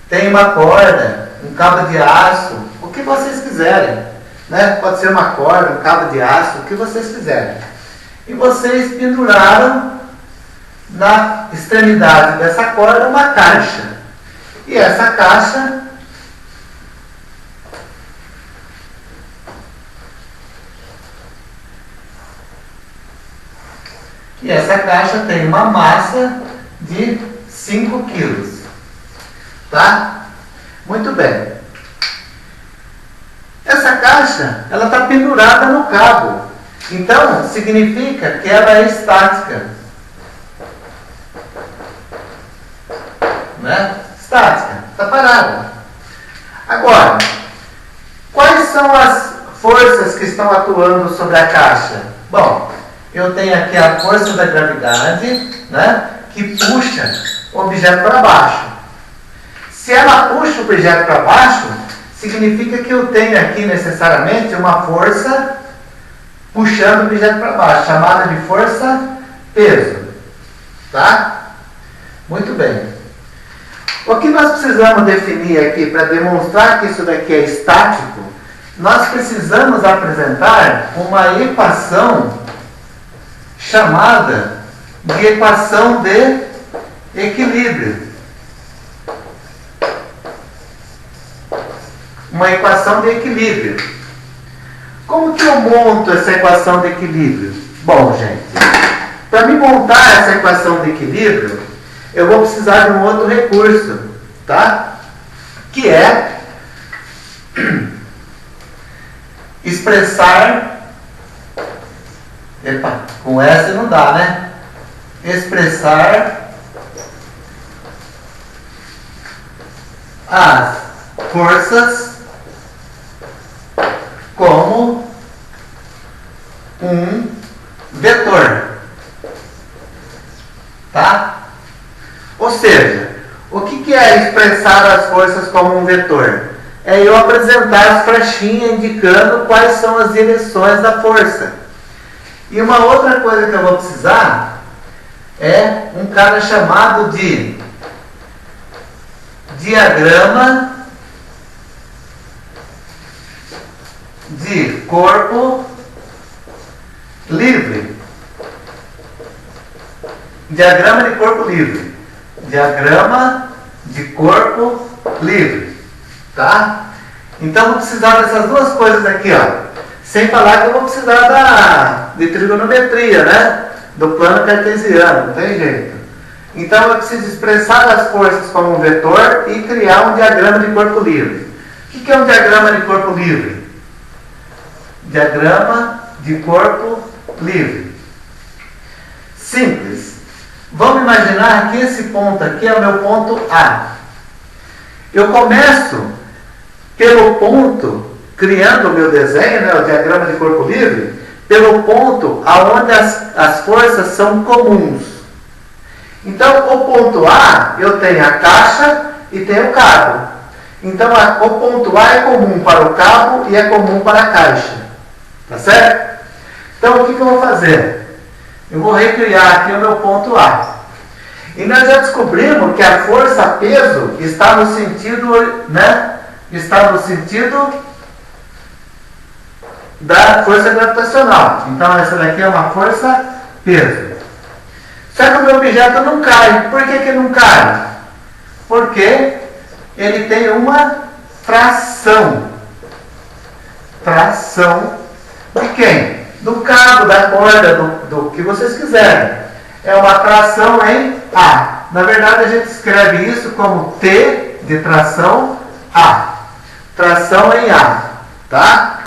Speaker 1: tem uma corda, um cabo de aço, o que vocês quiserem. Né? Pode ser uma corda, um cabo de aço, o que vocês quiserem. E vocês penduraram na extremidade dessa corda uma caixa. E essa caixa tem uma massa de 5 quilos. Tá? Muito bem. Essa caixa, ela está pendurada no cabo. Então, significa que ela é estática. Né? Estática. Está parada. Agora, quais são as forças que estão atuando sobre a caixa? Bom, eu tenho aqui a força da gravidade, né, que puxa o objeto para baixo. Se ela puxa o objeto para baixo, significa que eu tenho aqui necessariamente uma força puxando o objeto para baixo, chamada de força-peso. Tá? Muito bem. O que nós precisamos definir aqui para demonstrar que isso daqui é estático, nós precisamos apresentar uma equação chamada de equação de equilíbrio. Uma equação de equilíbrio. Como que eu monto essa equação de equilíbrio? Bom, gente, para me montar essa equação de equilíbrio, eu vou precisar de um outro recurso, tá? Que é expressar... Epa, com S não dá, né? Expressar as forças como um vetor. Tá? Ou seja, o que é expressar as forças como um vetor? É eu apresentar as flechinhas indicando quais são as direções da força. E uma outra coisa que eu vou precisar é um cara chamado de diagrama de corpo livre. Diagrama de corpo livre. Diagrama de corpo livre. Tá? Então, vou precisar dessas duas coisas aqui, ó. Sem falar que eu vou precisar de trigonometria, né? Do plano cartesiano, não tem jeito. Então, eu preciso expressar as forças como um vetor e criar um diagrama de corpo livre. O que é um diagrama de corpo livre? Diagrama de corpo livre. Simples. Vamos imaginar que esse ponto aqui é o meu ponto A. Eu começo pelo ponto, criando o meu desenho, né, o diagrama de corpo livre, pelo ponto aonde as forças são comuns. Então, o ponto A, eu tenho a caixa e tenho o cabo. Então, o ponto A é comum para o cabo e é comum para a caixa. Tá certo? Então, o que eu vou fazer? Eu vou recriar aqui o meu ponto A. E nós já descobrimos que a força-peso está no sentido, né? Está no sentido da força gravitacional. Então essa daqui é uma força-peso. Só que o meu objeto não cai. Por que que não cai? Porque ele tem uma tração. Tração de quem? Do cabo, da corda, do que vocês quiserem. É uma tração em A. Na verdade, a gente escreve isso como T de tração A. Tração em A. Tá?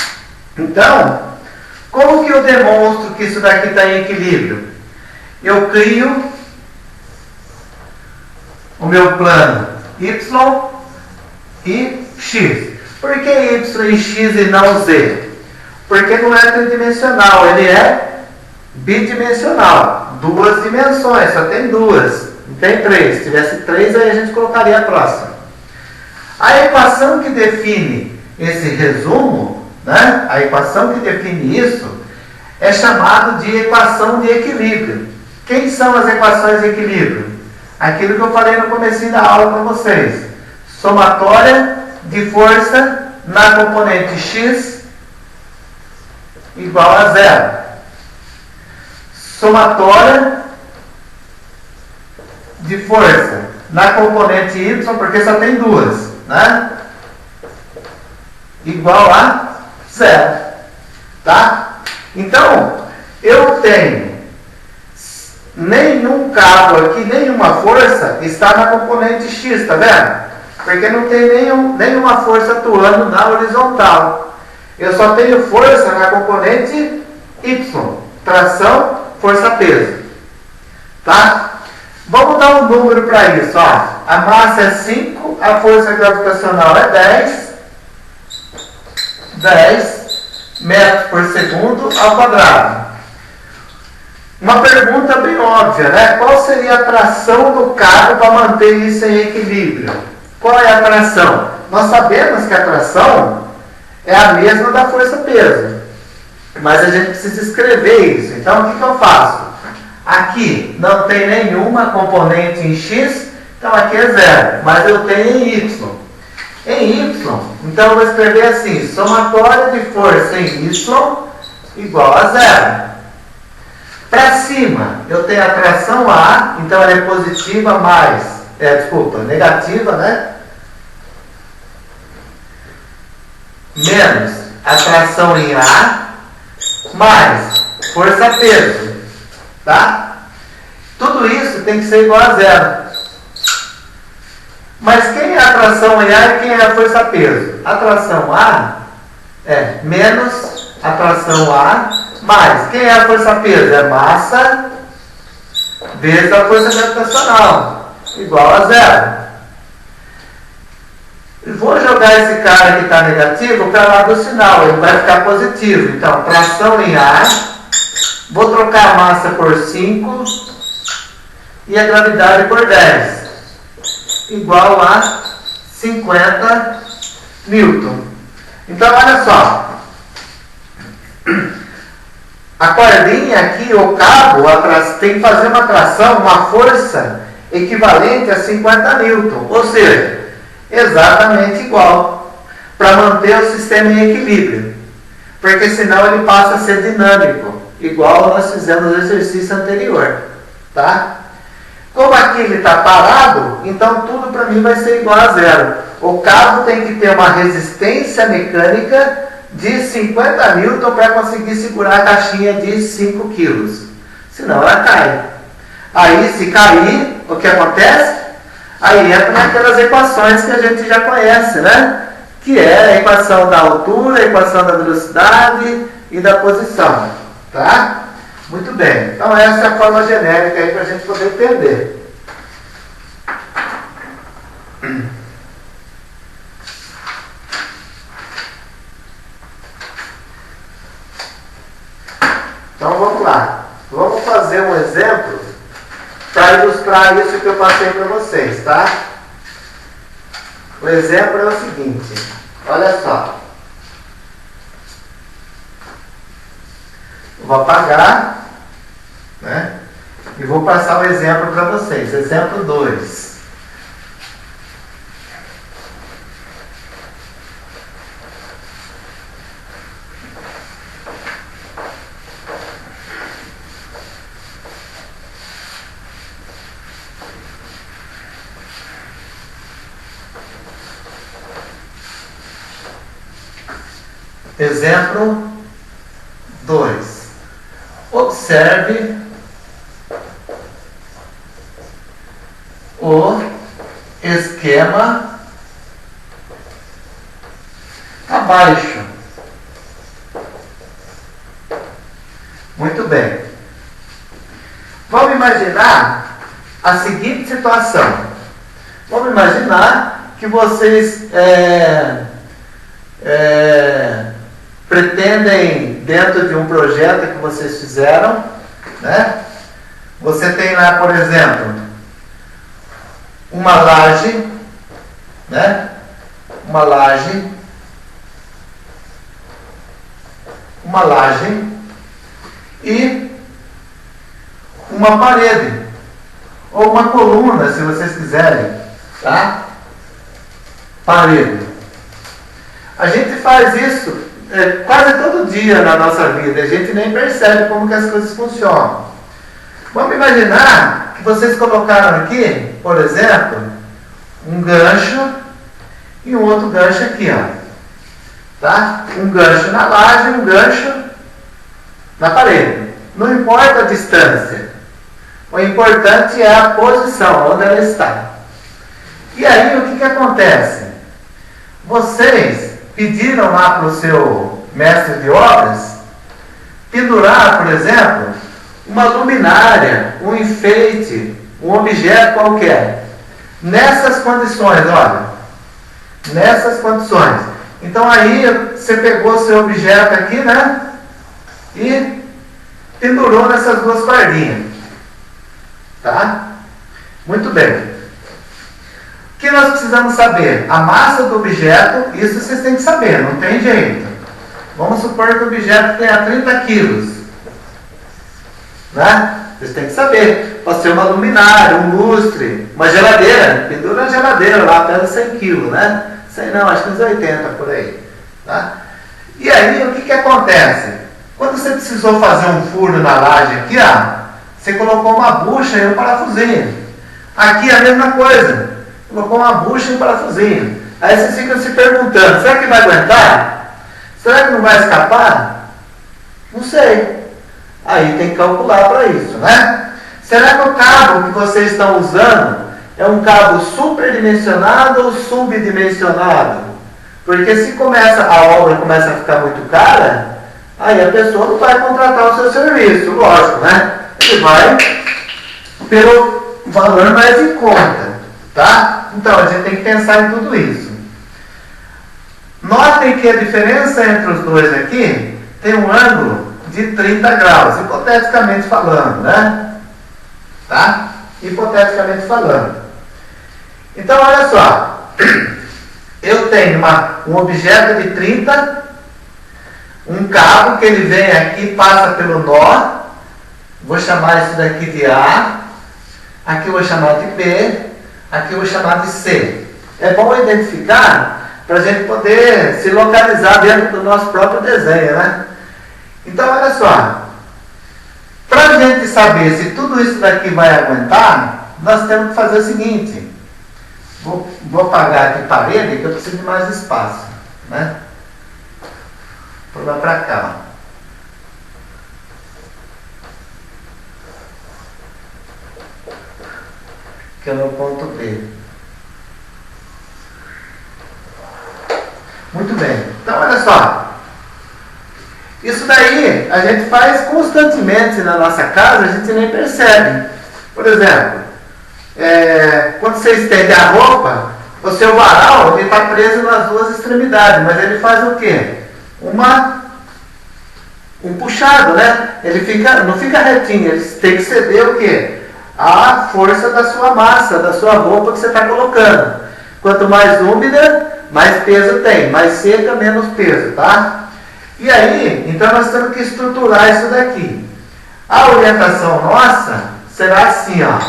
Speaker 1: Então, como que eu demonstro que isso daqui está em equilíbrio? Eu crio o meu plano Y e X. Por que Y e X e não Z? Porque não é tridimensional, ele é bidimensional. Duas dimensões, só tem duas, não tem três. Se tivesse três, aí a gente colocaria a próxima. A equação que define esse resumo, né? A equação que define isso é chamada de equação de equilíbrio. Quem são as equações de equilíbrio? Aquilo que eu falei no comecinho da aula para vocês. Somatória de força na componente X igual a zero. Somatória de força na componente Y, porque só tem duas, né? Igual a zero. Tá? Então, eu tenho nenhum cabo aqui, nenhuma força está na componente X, tá vendo? Porque não tem nenhuma força atuando na horizontal. Eu só tenho força na componente Y. Tração, força-peso. Tá? Vamos dar um número para isso. Ó. A massa é 5, a força gravitacional é 10 metros por segundo ao quadrado. Uma pergunta bem óbvia, né? Qual seria a tração do cabo para manter isso em equilíbrio? Qual é a tração? Nós sabemos que a tração é a mesma da força-peso. Mas a gente precisa escrever isso. Então, o que eu faço? Aqui não tem nenhuma componente em X, então aqui é zero. Mas eu tenho em Y. Em Y, então eu vou escrever assim: somatória de força em Y igual a zero. Para cima, eu tenho a tração A, então ela é positiva mais, negativa, né? Menos a tração em A, mais força-peso, tá? Tudo isso tem que ser igual a zero. Mas quem é a tração em A e quem é a força-peso? A tração A é menos a tração A, mais. Quem é a força-peso? É massa vezes a força gravitacional, igual a zero. Vou jogar esse cara que está negativo para lá do sinal, ele vai ficar positivo. Então, tração em A, vou trocar a massa por 5 e a gravidade por 10, igual a 50 newton. Então, olha só. A cordinha aqui, o cabo, tem que fazer uma tração, uma força equivalente a 50 newton. Ou seja, exatamente igual, para manter o sistema em equilíbrio. Porque senão ele passa a ser dinâmico, igual nós fizemos no exercício anterior. Tá? Como aqui ele está parado, então tudo para mim vai ser igual a zero. O cabo tem que ter uma resistência mecânica de 50 newton para conseguir segurar a caixinha de 5 quilos. Senão ela cai. Aí, se cair, o que acontece? Aí entra naquelas equações que a gente já conhece, né? Que é a equação da altura, a equação da velocidade e da posição. Tá? Muito bem. Então essa é a forma genérica aí para a gente poder entender. Então vamos lá. Vamos fazer um exemplo para ilustrar isso que eu passei para vocês, tá? O exemplo é o seguinte. Olha só. Vou apagar, né? E E vou passar o exemplo para vocês. Exemplo 2. Exemplo 2. Observe o esquema abaixo. Muito bem. Vamos imaginar a seguinte situação. Vamos imaginar que vocês pretendem, dentro de um projeto que vocês fizeram, né? Você tem lá, por exemplo, uma laje, né? Uma laje e uma parede, ou uma coluna, se vocês quiserem, tá? Parede. A gente faz isso quase todo dia na nossa vida, a gente nem percebe como que as coisas funcionam. Vamos imaginar que vocês colocaram aqui, por exemplo, um gancho e um outro gancho aqui, ó. Tá? Um gancho na laje e um gancho na parede. Não importa a distância. O importante é a posição, onde ela está. E aí, o que acontece? Vocês pediram lá para o seu mestre de obras pendurar, por exemplo, uma luminária, um enfeite, um objeto qualquer. Nessas condições, olha. Nessas condições. Então aí você pegou o seu objeto aqui, né? E pendurou nessas duas cordinhas. Tá? Muito bem. O que nós precisamos saber? A massa do objeto, isso vocês têm que saber, não tem jeito. Vamos supor que o objeto tenha 30 quilos. Né? Vocês têm que saber. Pode ser uma luminária, um lustre, uma geladeira. Pendura na geladeira lá, pesa 100 quilos, né? 100 não, acho que uns 80 por aí. Tá? E aí, o que acontece? Quando você precisou fazer um furo na laje aqui, ó, você colocou uma bucha e um parafusinho. Aqui é a mesma coisa. Colocou uma bucha e um parafusinho. Aí vocês ficam se perguntando, será que vai aguentar? Será que não vai escapar? Não sei. Aí tem que calcular para isso, né? Será que o cabo que vocês estão usando é um cabo superdimensionado ou subdimensionado? Porque se a obra começa a ficar muito cara, aí a pessoa não vai contratar o seu serviço, lógico, né? Ele vai pelo valor mais em conta, tá? Então, a gente tem que pensar em tudo isso. Notem que a diferença entre os dois aqui tem um ângulo de 30 graus, hipoteticamente falando, né? Tá? Hipoteticamente falando. Então, olha só. Eu tenho um objeto de 30, um cabo que ele vem aqui, passa pelo nó. Vou chamar isso daqui de A. Aqui eu vou chamar de B. Aqui eu vou chamar de C. É bom identificar para a gente poder se localizar dentro do nosso próprio desenho, né? Então, olha só. Para a gente saber se tudo isso daqui vai aguentar, nós temos que fazer o seguinte. Vou apagar aqui a parede, que eu preciso de mais espaço, né? Vou lá para cá, ó. Que é o meu ponto B. Muito bem. Então, olha só. Isso daí a gente faz constantemente na nossa casa, a gente nem percebe. Por exemplo, quando você estende a roupa, o seu varal está preso nas duas extremidades, mas ele faz o quê? Um puxado, né? Ele não fica retinho, ele tem que ceder o quê? A força da sua massa, da sua roupa que você está colocando. Quanto mais úmida, mais peso tem. Mais seca, menos peso, tá? E aí, então nós temos que estruturar isso daqui. A orientação nossa será assim, ó.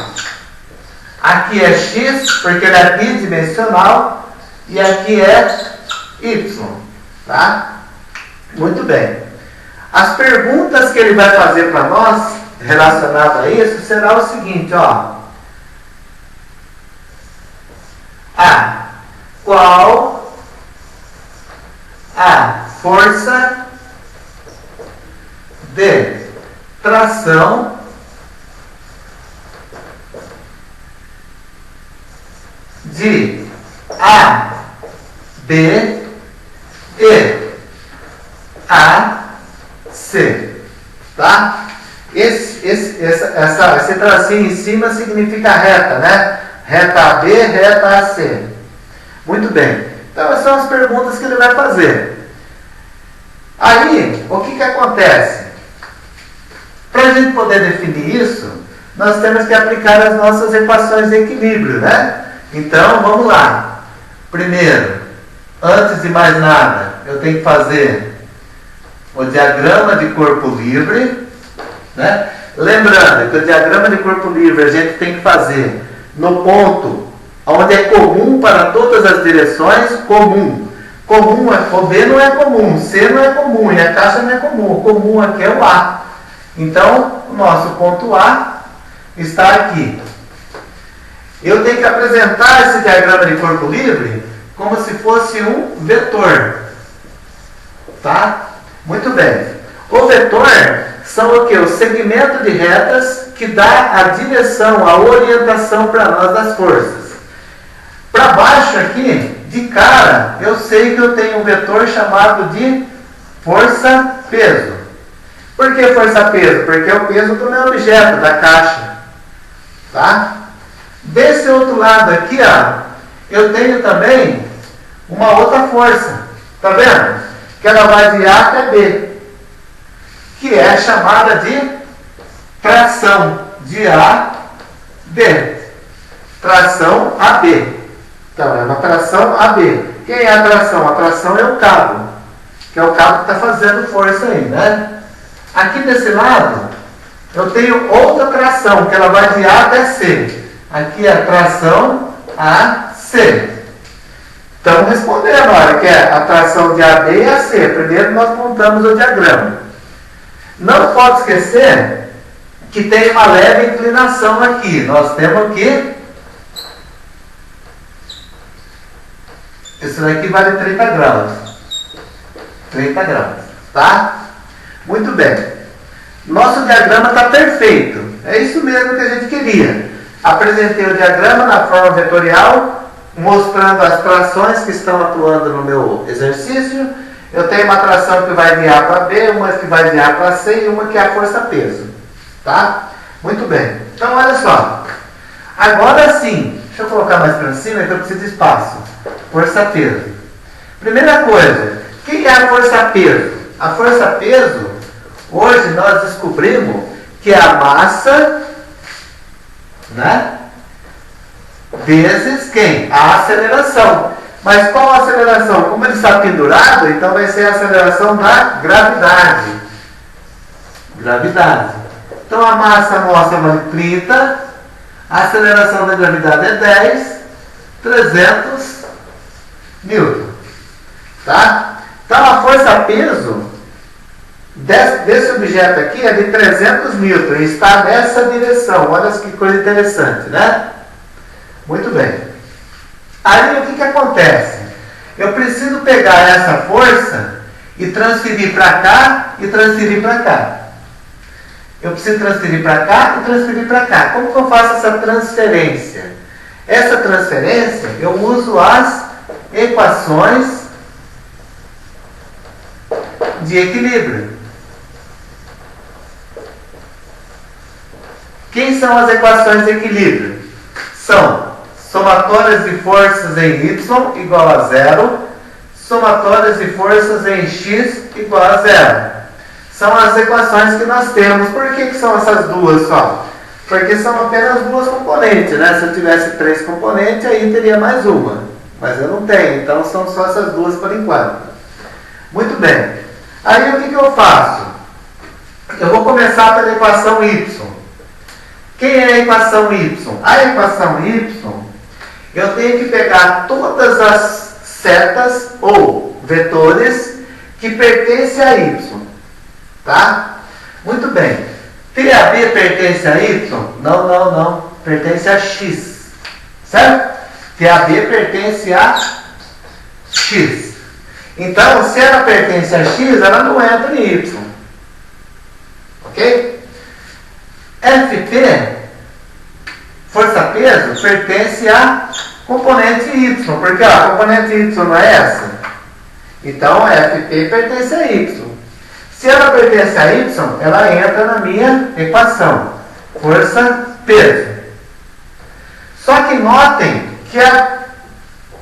Speaker 1: Aqui é x, porque ele é bidimensional, e aqui é y, tá? Muito bem. As perguntas que ele vai fazer para nós, relacionadas a isso, será o seguinte, ó. Qual a força de tração de A, B e A, C, tá? Esse tracinho em cima significa reta, né? Reta AB, reta AC. Muito bem. Então, essas são as perguntas que ele vai fazer. Aí, o que acontece? Para a gente poder definir isso, nós temos que aplicar as nossas equações de equilíbrio, né? Então, vamos lá. Primeiro, antes de mais nada, eu tenho que fazer o diagrama de corpo livre, né? Lembrando que o diagrama de corpo livre a gente tem que fazer no ponto onde é comum para todas as direções, comum. Comum, o B não é comum, C não é comum e a caixa não é comum. O comum aqui é o A. Então, o nosso ponto A está aqui. Eu tenho que apresentar esse diagrama de corpo livre como se fosse um vetor. Tá? Muito bem. O vetor são o que? O segmento de retas que dá a direção, a orientação para nós das forças. Para baixo aqui, de cara, eu sei que eu tenho um vetor chamado de força-peso. Por que força-peso? Porque é o peso do meu objeto, da caixa. Tá? Desse outro lado aqui, ó, eu tenho também uma outra força. Tá vendo? Que ela vai de A até B. Que é chamada de tração. De A, B. Tração AB. Então, é uma tração AB. Quem é a tração? A tração é o cabo. Que é o cabo que está fazendo força aí, né? Aqui desse lado, eu tenho outra tração, que ela vai de A até C. Aqui é a tração AC. Estamos respondendo, olha, que é a tração de AB e AC. Primeiro nós montamos o diagrama. Não pode esquecer que tem uma leve inclinação aqui. Nós temos aqui. Isso daqui vale 30 graus. 30 graus. Tá? Muito bem. Nosso diagrama está perfeito. É isso mesmo que a gente queria. Apresentei o diagrama na forma vetorial, mostrando as trações que estão atuando no meu exercício. Eu tenho uma tração que vai de A para B, uma que vai de A para C e uma que é a força-peso. Tá? Muito bem. Então, olha só. Agora sim, deixa eu colocar mais para cima, que eu preciso de espaço. Força-peso. Primeira coisa, o que é a força-peso? A força-peso, hoje nós descobrimos que é a massa, né? Vezes quem? A aceleração. Mas qual a aceleração? Como ele está pendurado, então vai ser a aceleração da gravidade. Gravidade. Então a massa nossa vale 30, a aceleração da gravidade é 10, 300 newton. Tá? Então a força-peso desse objeto aqui é de 300 newton e está nessa direção. Olha que coisa interessante, né? Muito bem. Aí o que acontece? Eu preciso pegar essa força e transferir para cá e transferir para cá. Eu preciso transferir para cá e transferir para cá. Como que eu faço essa transferência? Essa transferência eu uso as equações de equilíbrio. Quem são as equações de equilíbrio? São somatórias de forças em y igual a 0, somatórias de forças em x igual a 0. São as equações que nós temos. Por que são essas duas só? Porque são apenas duas componentes, né? Se eu tivesse 3 componentes, aí teria mais uma. Mas eu não tenho, então são só essas duas por enquanto. Muito bem. Aí o que eu faço? Eu vou começar pela equação y. Quem é a equação y? A equação y, eu tenho que pegar todas as setas ou vetores que pertencem a y. Tá? Muito bem. TAB pertence a y? Não. Pertence a x. Certo? TAB pertence a x. Então, se ela pertence a x, ela não entra em y. Ok? FP, força-peso, pertence a componente y. Porque a componente y não é essa. Então, FP pertence a y. Se ela pertence a y, ela entra na minha equação. Força-peso. Só que notem que a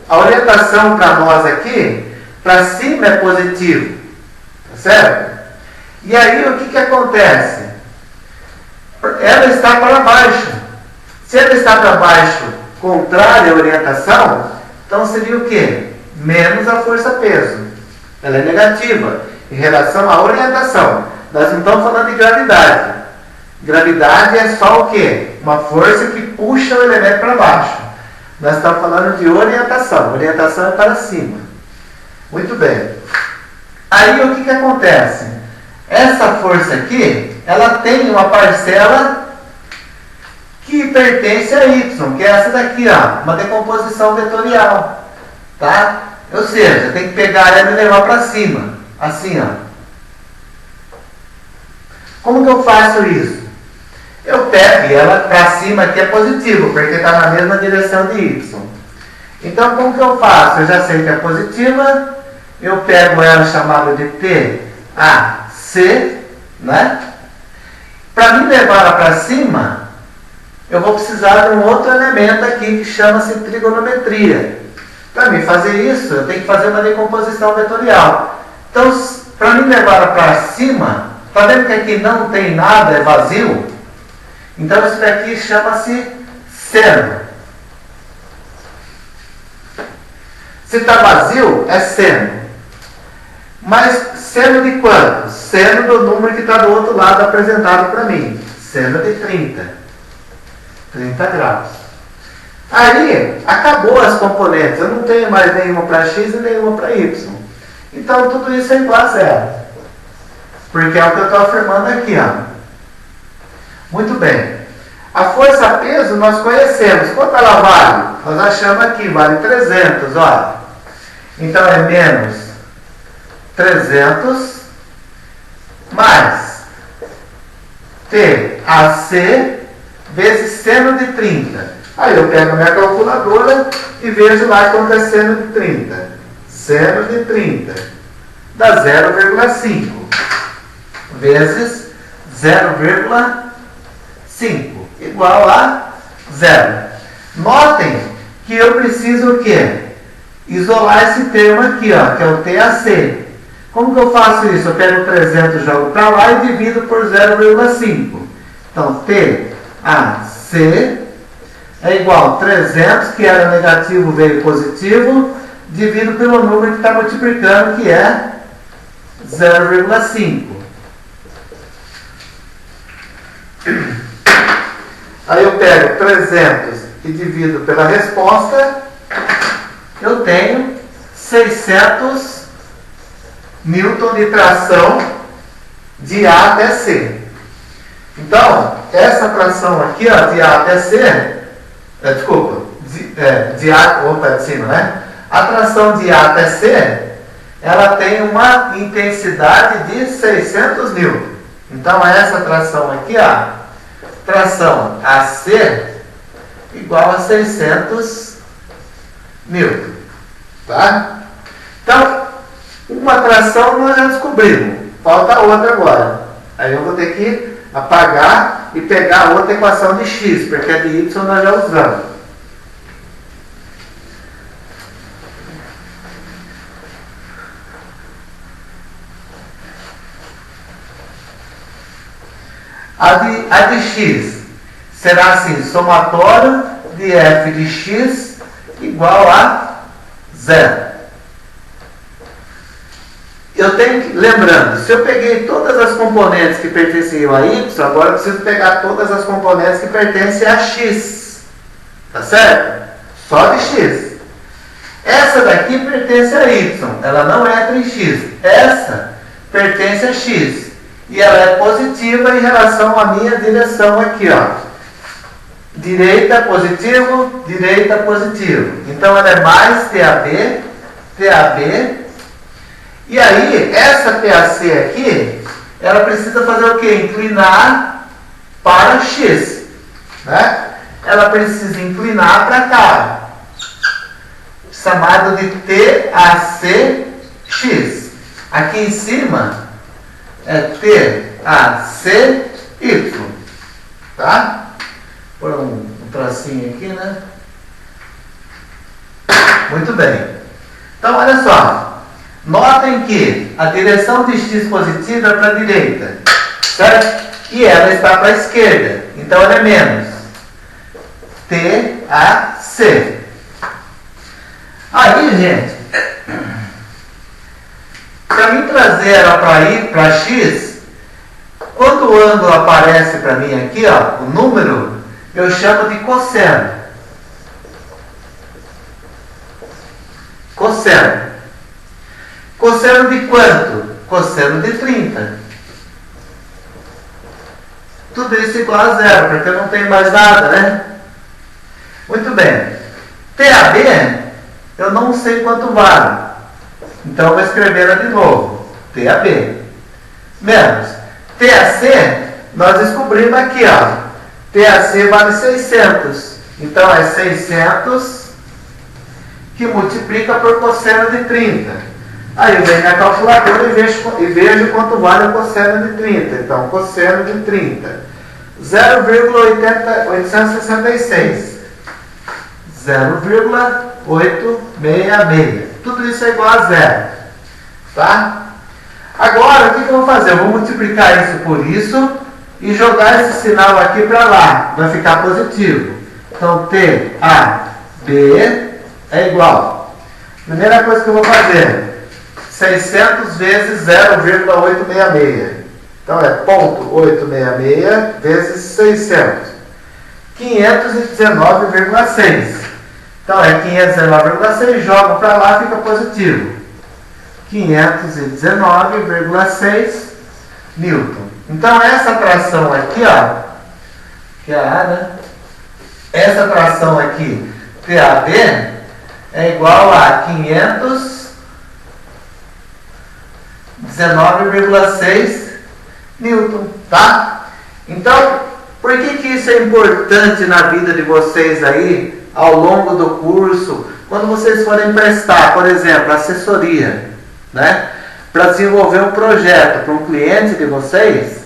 Speaker 1: orientação para nós aqui, para cima é positivo. Tá certo? E aí o que acontece? Ela está para baixo. Se ela está para baixo, contrária à orientação, então seria o quê? Menos a força-peso. Ela é negativa em relação à orientação. Nós não estamos falando de gravidade. Gravidade é só o quê? Uma força que puxa o elemento para baixo. Nós estamos falando de orientação. Orientação é para cima. Muito bem. Aí o que acontece? Essa força aqui, ela tem uma parcela que pertence a y, que é essa daqui, ó, uma decomposição vetorial. Tá? Ou seja, tem que pegar ela e levar para cima. Assim, ó. Como que eu faço isso? Eu pego ela para cima, que é positivo, porque está na mesma direção de y. Então, como que eu faço? Eu já sei que é positiva, eu pego ela chamada de TAC, né? Para me levar ela para cima, eu vou precisar de um outro elemento aqui que chama-se trigonometria. Para mim fazer isso, eu tenho que fazer uma decomposição vetorial. Então, para me levar ela para cima, está vendo que aqui não tem nada, é vazio? Então, isso daqui chama-se seno. Se está vazio, é seno. Mas seno de quanto? Seno do número que está do outro lado apresentado para mim. Seno de 30. 30 graus. Aí, acabou as componentes. Eu não tenho mais nenhuma para x e nenhuma para y. Então, tudo isso é igual a zero. Porque é o que eu estou afirmando aqui, ó. Muito bem. A força-peso nós conhecemos. Quanto ela vale? Nós achamos aqui, vale 300, olha. Então, é menos 300 mais TAC vezes seno de 30. Aí eu pego a minha calculadora e vejo lá quanto é seno de 30. Seno de 30 dá 0,5 vezes 0,5 igual a 0. Notem que eu preciso o quê? Isolar esse termo aqui, ó, que é o TAC. Como que eu faço isso? Eu pego 300 e jogo para lá e divido por 0,5. Então, TAC é igual a 300, que era negativo, veio positivo, divido pelo número que está multiplicando, que é 0,5. Aí eu pego 300 e divido pela resposta, eu tenho 600 Newton de tração de A até C. Então, essa tração aqui, ó, de A até C, de cima, né? A tração de A até C, ela tem uma intensidade de 600 Newton. Então, essa tração aqui, ó, tração AC igual a 600 Newton. Tá? Então, uma tração nós já descobrimos. Falta outra agora. Aí eu vou ter que apagar e pegar outra equação de x, porque a de y nós já usamos. A de x será assim, somatório de f de x igual a 0. eu tenho que, lembrando, se eu peguei todas as componentes que pertenciam a y, agora eu preciso pegar todas as componentes que pertencem a x. Tá certo? Só de x. Essa daqui pertence a y, ela não entra em x. Essa pertence a x. E ela é positiva em relação à minha direção aqui, ó. Direita positivo, direita positivo. Então ela é mais TAB, TAB. E aí, essa PAC aqui, ela precisa fazer o quê? Inclinar para x. Né? Ela precisa inclinar para cá. Chamado de TACX. Aqui em cima é TACY. Tá? Vou pôr um tracinho aqui, né? Muito bem. Então, olha só. Notem que a direção de x positiva é para a direita, certo? E ela está para a esquerda. Então, ela é menos. TAC. Aí, gente, para mim trazer ela para x, quando o ângulo aparece para mim aqui, ó, o número, eu chamo de cosseno. Cosseno. Cosseno de quanto? Cosseno de 30. Tudo isso igual a zero, porque eu não tenho mais nada, né? Muito bem. TAB, eu não sei quanto vale. Então, eu vou escrever ela de novo. TAB. Menos. TAC, nós descobrimos aqui, ó. TAC vale 600. Então, é 600 que multiplica por cosseno de 30. Aí eu venho na calculadora e vejo quanto vale o cosseno de 30. Então, cosseno de 30. 0,866. 0,866. Tudo isso é igual a zero. Tá? Agora, o que eu vou fazer? Eu vou multiplicar isso por isso e jogar esse sinal aqui para lá. Vai ficar positivo. Então, TAB é igual. Primeira coisa que eu vou fazer. 600 vezes 0,866. Então, é 0,866 vezes 600. 519,6. Então, é 519,6, joga para lá, fica positivo. 519,6 Newton. Então, essa tração aqui, ó, que é a A, né? Essa tração aqui, TAB, é igual a 519,6 Newton, tá? Então, por que isso é importante na vida de vocês aí, ao longo do curso, quando vocês forem prestar, por exemplo, assessoria, né? Para desenvolver um projeto para um cliente de vocês,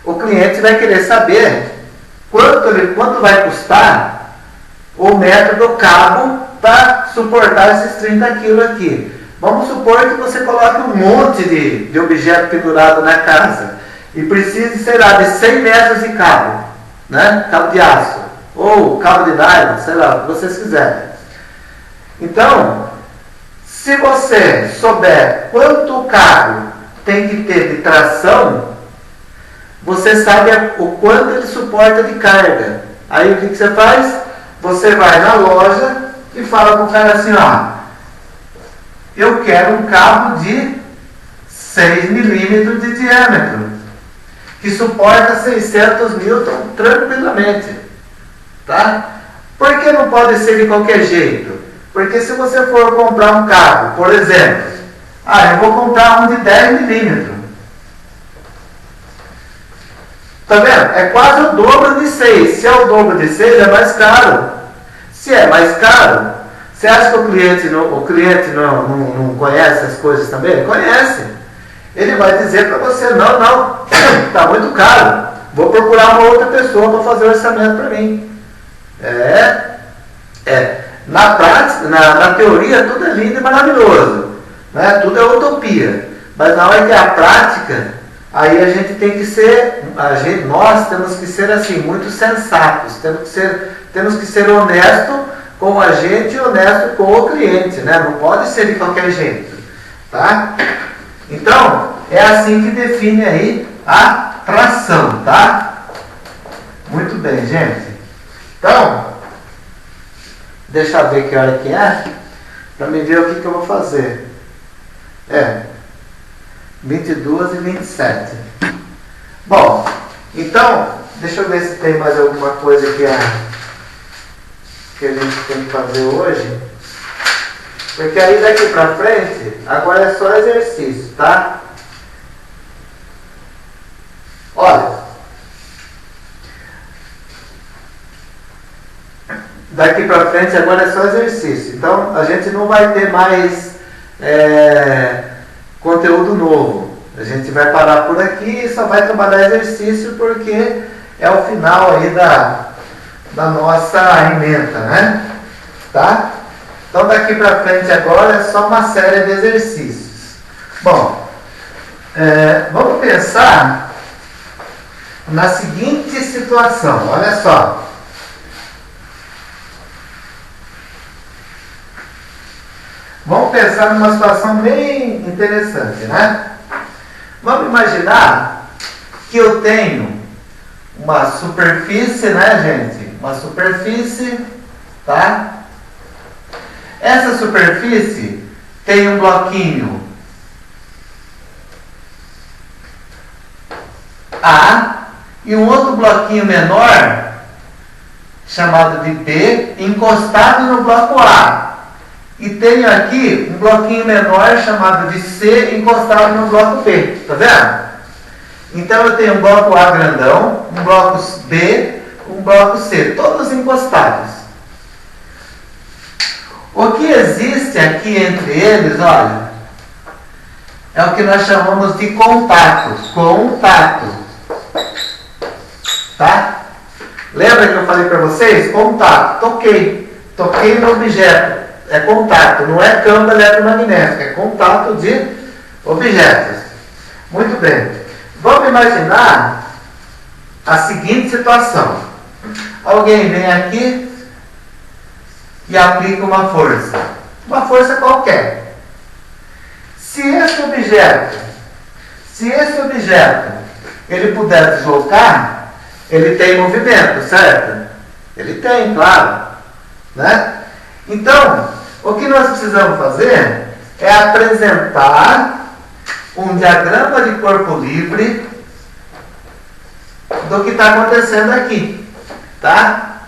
Speaker 1: o cliente vai querer saber quanto vai custar o metro do cabo para suportar esses 30 kg aqui. Vamos supor que você coloque um monte de objeto pendurado na casa e precise, sei lá, de 100 metros de cabo, né? Cabo de aço, ou cabo de nylon, sei lá, o que vocês quiserem. Então, se você souber quanto o carro tem que ter de tração, você sabe o quanto ele suporta de carga. Aí o que você faz? Você vai na loja e fala para o cara assim, ó, eu quero um cabo de 6 milímetros de diâmetro, que suporta 600 newton tranquilamente. Tá? Por que não pode ser de qualquer jeito? Porque se você for comprar um cabo, por exemplo, eu vou comprar um de 10 milímetros. Tá vendo? É quase o dobro de 6. Se é o dobro de 6, é mais caro. Se é mais caro, você acha que o cliente não conhece as coisas também? Ele conhece. Ele vai dizer para você, não, está muito caro. Vou procurar uma outra pessoa para fazer o orçamento para mim. Na prática, na teoria, tudo é lindo e maravilhoso. Né? Tudo é utopia. Mas na hora que é a prática, aí a gente tem que ser, nós temos que ser assim, muito sensatos. Temos que ser honestos com a gente e honesto com o cliente, né? Não pode ser de qualquer jeito, tá? Então, é assim que define aí a tração, tá? Muito bem, gente. Então, deixa eu ver que hora que é, para me ver o que eu vou fazer. 22h27. Bom, então, deixa eu ver se tem mais alguma coisa que a gente tem que fazer hoje. Porque aí daqui pra frente, agora é só exercício, tá? Olha. Daqui pra frente agora é só exercício. Então a gente não vai ter mais conteúdo novo. A gente vai parar por aqui e só vai trabalhar exercício porque é o final aí da nossa ementa, né? Tá? Então daqui para frente agora é só uma série de exercícios. Bom, vamos pensar na seguinte situação. Olha só. Vamos pensar numa situação bem interessante, né? Vamos imaginar que eu tenho uma superfície, né, gente? Uma superfície, tá? Essa superfície tem um bloquinho A e um outro bloquinho menor, chamado de B, encostado no bloco A. E tenho aqui um bloquinho menor chamado de C encostado no bloco B. Tá vendo? Então eu tenho um bloco A grandão, um bloco B, um bloco C, todos encostados. O que existe aqui entre eles, olha, é o que nós chamamos de contato. Contato. Tá? Lembra que eu falei para vocês? Contato. Toquei no objeto. É contato, não é campo eletromagnético, é contato de objetos. Muito bem. Vamos imaginar a seguinte situação. Alguém vem aqui e aplica uma força qualquer. Se esse objeto ele puder deslocar, ele tem movimento, certo? Ele tem, claro, né? Então, o que nós precisamos fazer é apresentar um diagrama de corpo livre do que está acontecendo aqui, tá?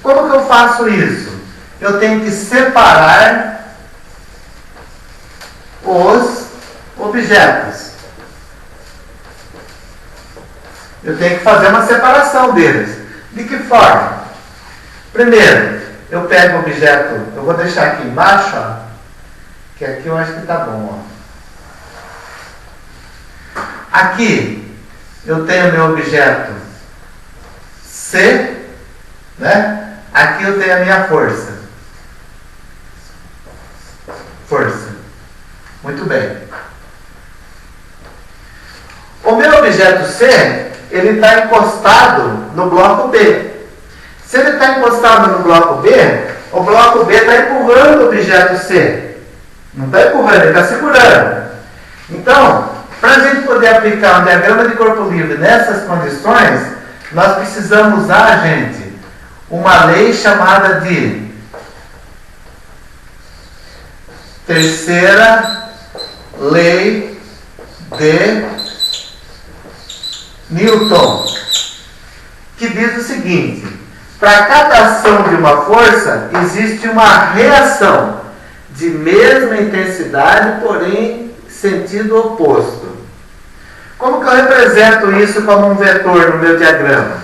Speaker 1: Como que eu faço isso? Eu tenho que separar os objetos. Eu tenho que fazer uma separação deles. De que forma? Primeiro, eu pego o objeto, eu vou deixar aqui embaixo, ó, que aqui eu acho que está bom. Ó. Aqui eu tenho meu objeto C, né? Aqui eu tenho a minha força. Muito bem. O meu objeto C, ele está encostado no bloco B. Se ele está encostado no bloco B, o bloco B está empurrando o objeto C. Não está empurrando, ele está segurando. Então, para a gente poder aplicar um diagrama de corpo livre nessas condições, nós precisamos usar, gente, uma lei chamada de terceira lei de Newton, que diz o seguinte: para cada ação de uma força, existe uma reação de mesma intensidade, porém sentido oposto. Como que eu represento isso como um vetor no meu diagrama?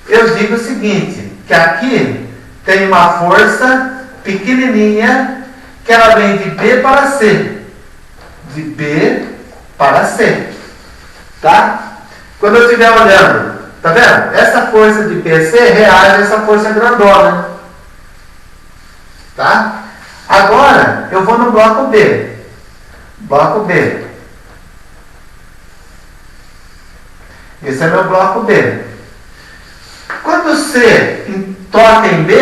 Speaker 1: Eu digo o seguinte, que aqui tem uma força pequenininha, que ela vem de B para C. De B para C. Tá? Quando eu estiver olhando, tá vendo? Essa força de PC reage a essa força grandona. Tá? Agora, eu vou no bloco B. Bloco B. Esse é meu bloco B. Quando C toca em B,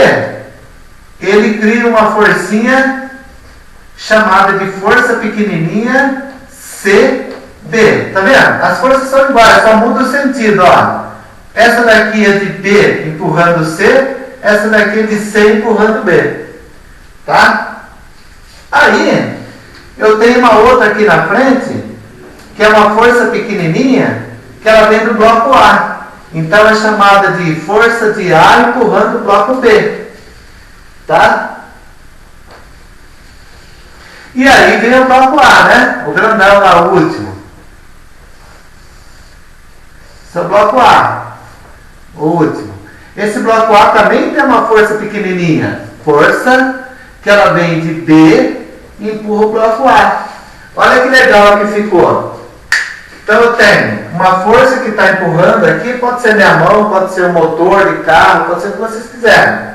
Speaker 1: ele cria uma forcinha chamada de força pequenininha CB. Tá vendo? As forças são iguais, só muda o sentido, ó. Essa daqui é de B empurrando C, essa daqui é de C empurrando B. Tá? Aí, eu tenho uma outra aqui na frente, que é uma força pequenininha, que ela vem do bloco A. Então, é chamada de força de A empurrando o bloco B. Tá? E aí vem o bloco A, né? O grandão lá, o último. Esse é o bloco A. O último. Esse bloco A também tem uma força pequenininha. Força que ela vem de B e empurra o bloco A. Olha que legal que ficou. Então eu tenho uma força que está empurrando aqui, pode ser minha mão, pode ser o motor de carro, pode ser o que vocês quiserem.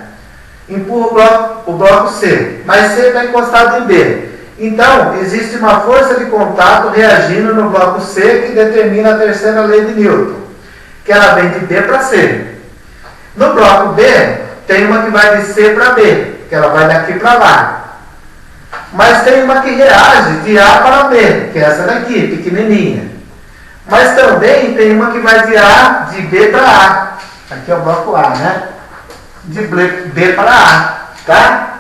Speaker 1: Empurra o bloco C, mas C está encostado em B. Então, existe uma força de contato reagindo no bloco C que determina a terceira lei de Newton, que ela vem de B para C. No bloco B, tem uma que vai de C para B, que ela vai daqui para lá. Mas tem uma que reage de A para B, que é essa daqui, pequenininha. Mas também tem uma que vai de B para A. Aqui é o bloco A, né? De B para A, tá?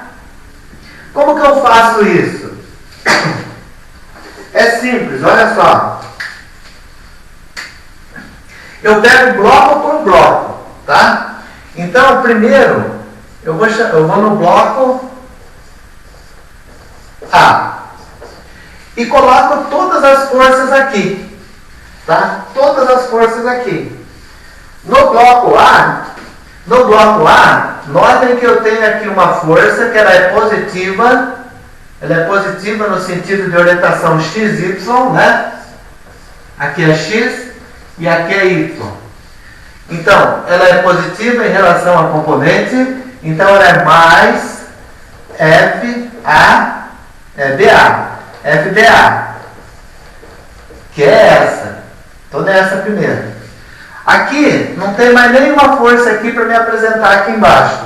Speaker 1: Como que eu faço isso? É simples, olha só. Eu pego bloco por bloco, tá? Então, primeiro, eu vou no bloco A e coloco todas as forças aqui, tá? Todas as forças aqui. No bloco A, notem que eu tenho aqui uma força que ela é positiva. Ela é positiva no sentido de orientação XY, né? Aqui é X e aqui é Y. Então, ela é positiva em relação ao componente, então ela é mais FBA, que é essa. Estou nessa primeiro. Aqui, não tem mais nenhuma força aqui para me apresentar aqui embaixo.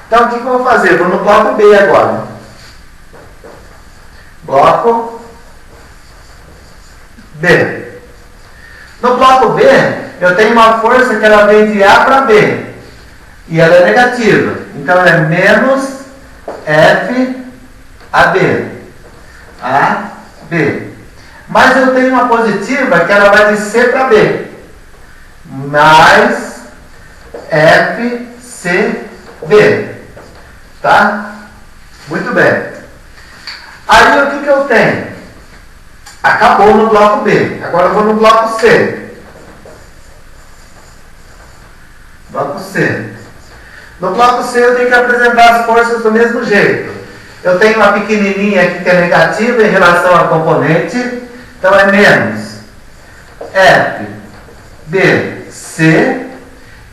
Speaker 1: Então, o que eu vou fazer? Vou no bloco B agora. Bloco B. No bloco B, eu tenho uma força que ela vem de A para B. E ela é negativa. Então, ela é menos FAB. AB. Mas eu tenho uma positiva que ela vai de C para B. Mais FCB. Tá? Muito bem. Aí o que eu tenho? Acabou no bloco B. Agora eu vou no bloco C. Bloco C. No bloco C eu tenho que apresentar as forças do mesmo jeito. Eu tenho uma pequenininha aqui que é negativa em relação ao componente. Então é menos FBC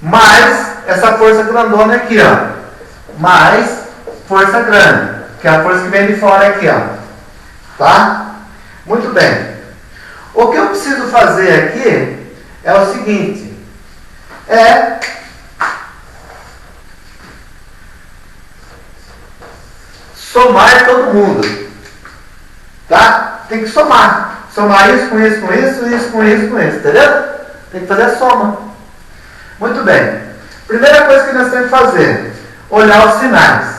Speaker 1: mais essa força grandona aqui, ó. Mais força grande, que é a força que vem de fora aqui, ó. Tá? Muito bem. O que eu preciso fazer aqui é o seguinte. Somar todo mundo. Tá? Tem que somar. Somar isso com isso, com isso, isso com isso, com isso. Entendeu? Tem que fazer a soma. Muito bem. Primeira coisa que nós temos que fazer. Olhar os sinais.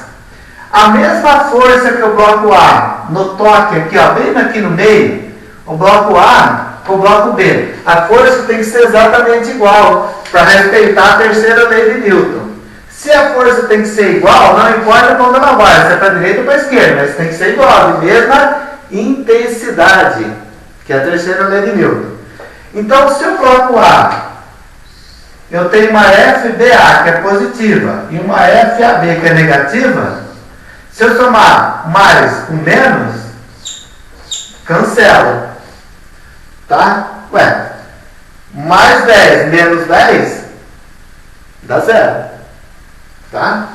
Speaker 1: A mesma força que o bloco A no toque aqui, ó, bem aqui no meio, o bloco A com o bloco B. A força tem que ser exatamente igual para respeitar a terceira lei de Newton. Se a força tem que ser igual, não importa para onde ela vai, se é para a direita ou para a esquerda, mas tem que ser igual, de mesma intensidade, que é a terceira lei de Newton. Então, se o bloco A, eu tenho uma FBA, que é positiva, e uma FAB, que é negativa, se eu somar mais com menos, cancela. Tá? Ué, mais 10 menos 10, dá 0. Tá?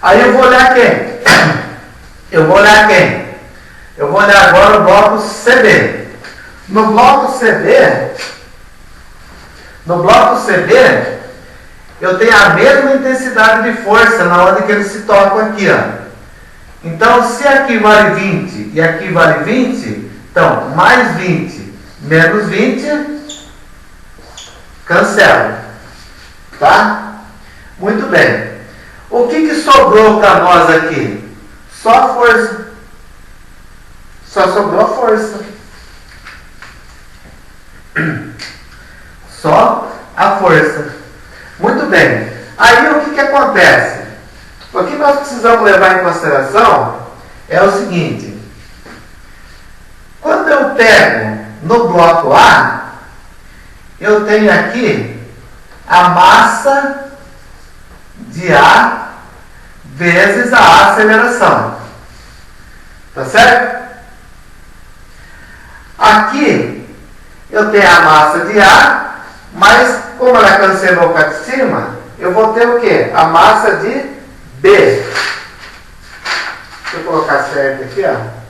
Speaker 1: Aí eu vou olhar quem? Eu vou olhar agora o bloco CB. No bloco CB, eu tenho a mesma intensidade de força na hora que eles se tocam aqui, ó. Então, se aqui vale 20 e aqui vale 20, Então, mais 20 menos 20, cancela. Tá? Muito bem. O que sobrou para nós aqui? Só a força. Só sobrou a força. Só a força. Muito bem. Aí o que acontece? O que nós precisamos levar em consideração é o seguinte. Quando eu pego no bloco A, eu tenho aqui a massa de A vezes a aceleração. Tá certo? Aqui eu tenho a massa de A, mas como ela cancelou para de cima, eu vou ter o quê? A massa de B. Deixa eu colocar certo aqui, ó.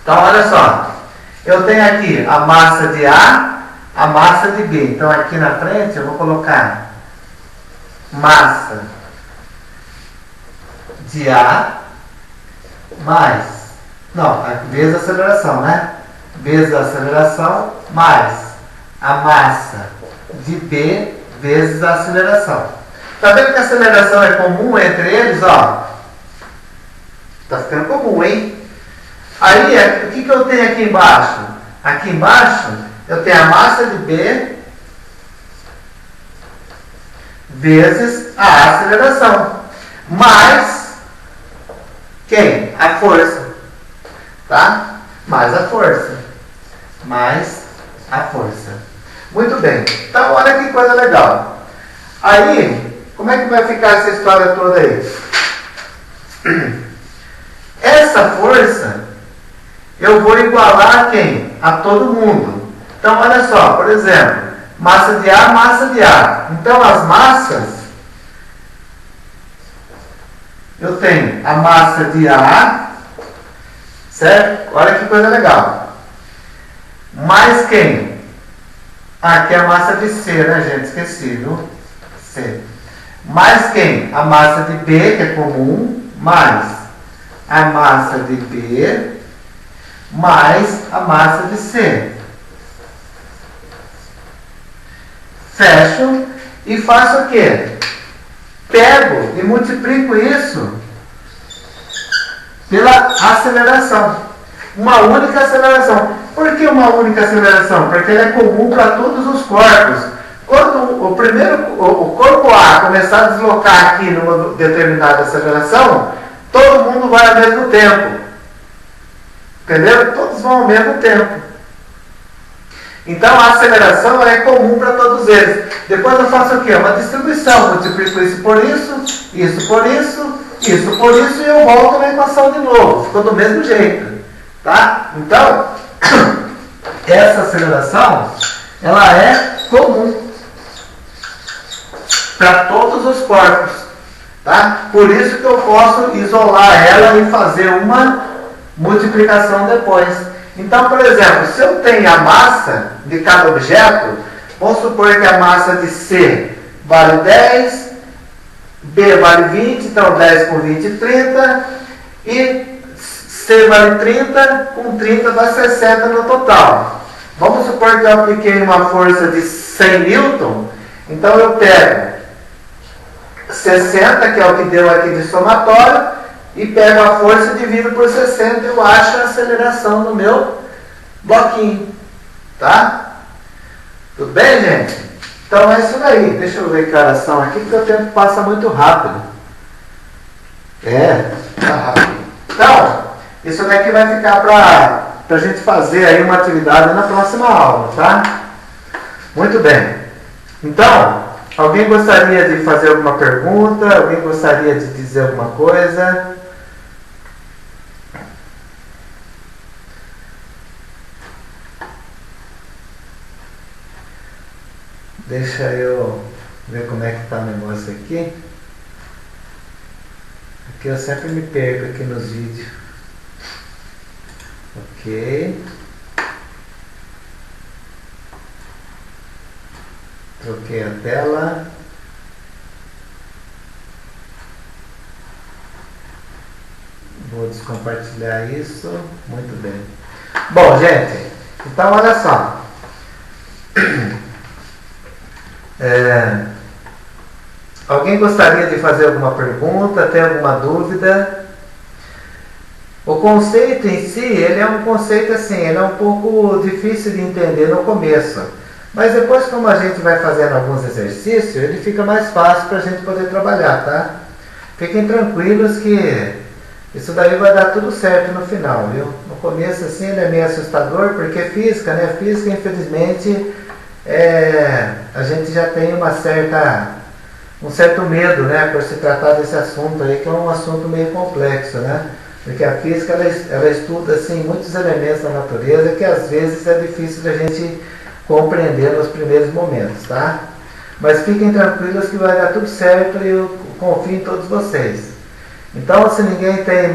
Speaker 1: Então, olha só. Eu tenho aqui a massa de A, a massa de B. Então, aqui na frente, eu vou colocar massa de A mais... Não, vezes a aceleração, né? Vezes a aceleração mais a massa de B vezes a aceleração. Tá vendo que a aceleração é comum entre eles, ó? Tá ficando comum, hein? Aí, o que eu tenho aqui embaixo? Aqui embaixo, eu tenho a massa de B vezes a aceleração. Mais quem? A força. Tá? Mais a força. Mais a força. Muito bem. Então, olha que coisa legal. Aí, como é que vai ficar essa história toda aí? Essa força, eu vou igualar a quem? A todo mundo. Então, olha só, por exemplo, massa de A, massa de A. Então, as massas, eu tenho a massa de A, certo? Olha que coisa legal. Mais quem? Aqui é a massa de C, né, gente? Esqueci, viu? C. Mais quem? A massa de B, que é comum, mais a massa de B, mais a massa de C. Fecho e faço o quê? Pego e multiplico isso pela aceleração. Uma única aceleração. Por que uma única aceleração? Porque ela é comum para todos os corpos. Quando o corpo A começar a deslocar aqui numa determinada aceleração, todo mundo vai ao mesmo tempo. Entendeu? Todos vão ao mesmo tempo. Então a aceleração é comum para todos eles. Depois eu faço o quê? Uma distribuição. Multiplico isso por isso, isso por isso, isso por isso e eu volto na equação de novo. Ficou do mesmo jeito. Tá? Então, essa aceleração, ela é comum para todos os corpos. Tá? Por isso que eu posso isolar ela e fazer uma multiplicação depois. Então, por exemplo, se eu tenho a massa de cada objeto, vamos supor que a massa de C vale 10, B vale 20, então 10 com 20, 30, e C vale 30, com 30 dá 60 no total. Vamos supor que eu apliquei uma força de 100 Newton, então eu pego 60, que é o que deu aqui de somatório, e pego a força e divido por 60 e eu acho a aceleração do meu bloquinho. Tá? Tudo bem, gente? Então é isso daí. Deixa eu ver que horas são aqui, porque o tempo passa muito rápido. Tá rápido. Então, isso daqui vai ficar para a gente fazer aí uma atividade na próxima aula, tá? Muito bem. Então, alguém gostaria de fazer alguma pergunta? Alguém gostaria de dizer alguma coisa? Deixa eu ver como é que está o negócio aqui. Aqui eu sempre me perco aqui nos vídeos. Ok. Troquei a tela. descompartilhar isso. Muito bem. Bom, gente, então olha só. Alguém gostaria de fazer alguma pergunta? Tem alguma dúvida? O conceito em si, ele é um conceito assim, ele é um pouco difícil de entender no começo. Mas depois, como a gente vai fazendo alguns exercícios, ele fica mais fácil para a gente poder trabalhar, tá? Fiquem tranquilos que isso daí vai dar tudo certo no final, viu? No começo, assim, ele é meio assustador, porque física, né? Física, infelizmente, a gente já tem um certo medo, né? Por se tratar desse assunto aí, que é um assunto meio complexo, né? Porque a física, ela estuda, assim, muitos elementos da natureza que, às vezes, é difícil da gente compreender nos primeiros momentos, tá? Mas fiquem tranquilos que vai dar tudo certo e eu confio em todos vocês. Então, se ninguém tem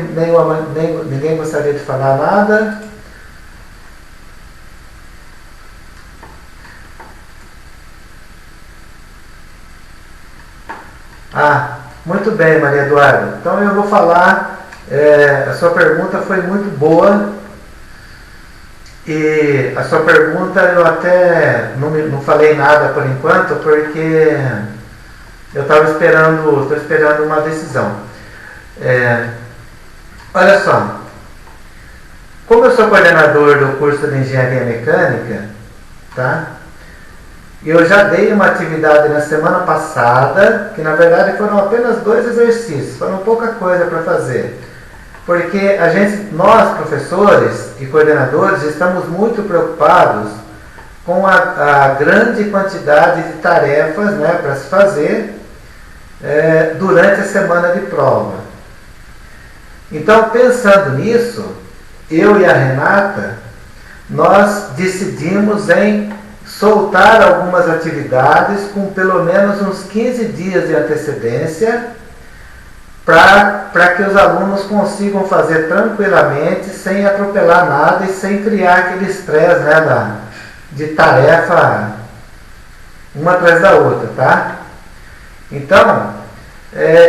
Speaker 1: ninguém gostaria de falar nada. Muito bem, Maria Eduarda. Então eu vou falar, a sua pergunta foi muito boa. E a sua pergunta eu até não falei nada por enquanto, porque eu estou esperando uma decisão. Olha só, como eu sou coordenador do curso de Engenharia Mecânica, tá? Eu já dei uma atividade na semana passada, que na verdade foram apenas 2 exercícios, foram pouca coisa para fazer. Porque nós, professores e coordenadores, estamos muito preocupados com a grande quantidade de tarefas, né, para se fazer durante a semana de prova. Então, pensando nisso, eu e a Renata, nós decidimos em soltar algumas atividades com pelo menos uns 15 dias de antecedência, para que os alunos consigam fazer tranquilamente, sem atropelar nada e sem criar aquele estresse, né, de tarefa uma atrás da outra, tá? Então,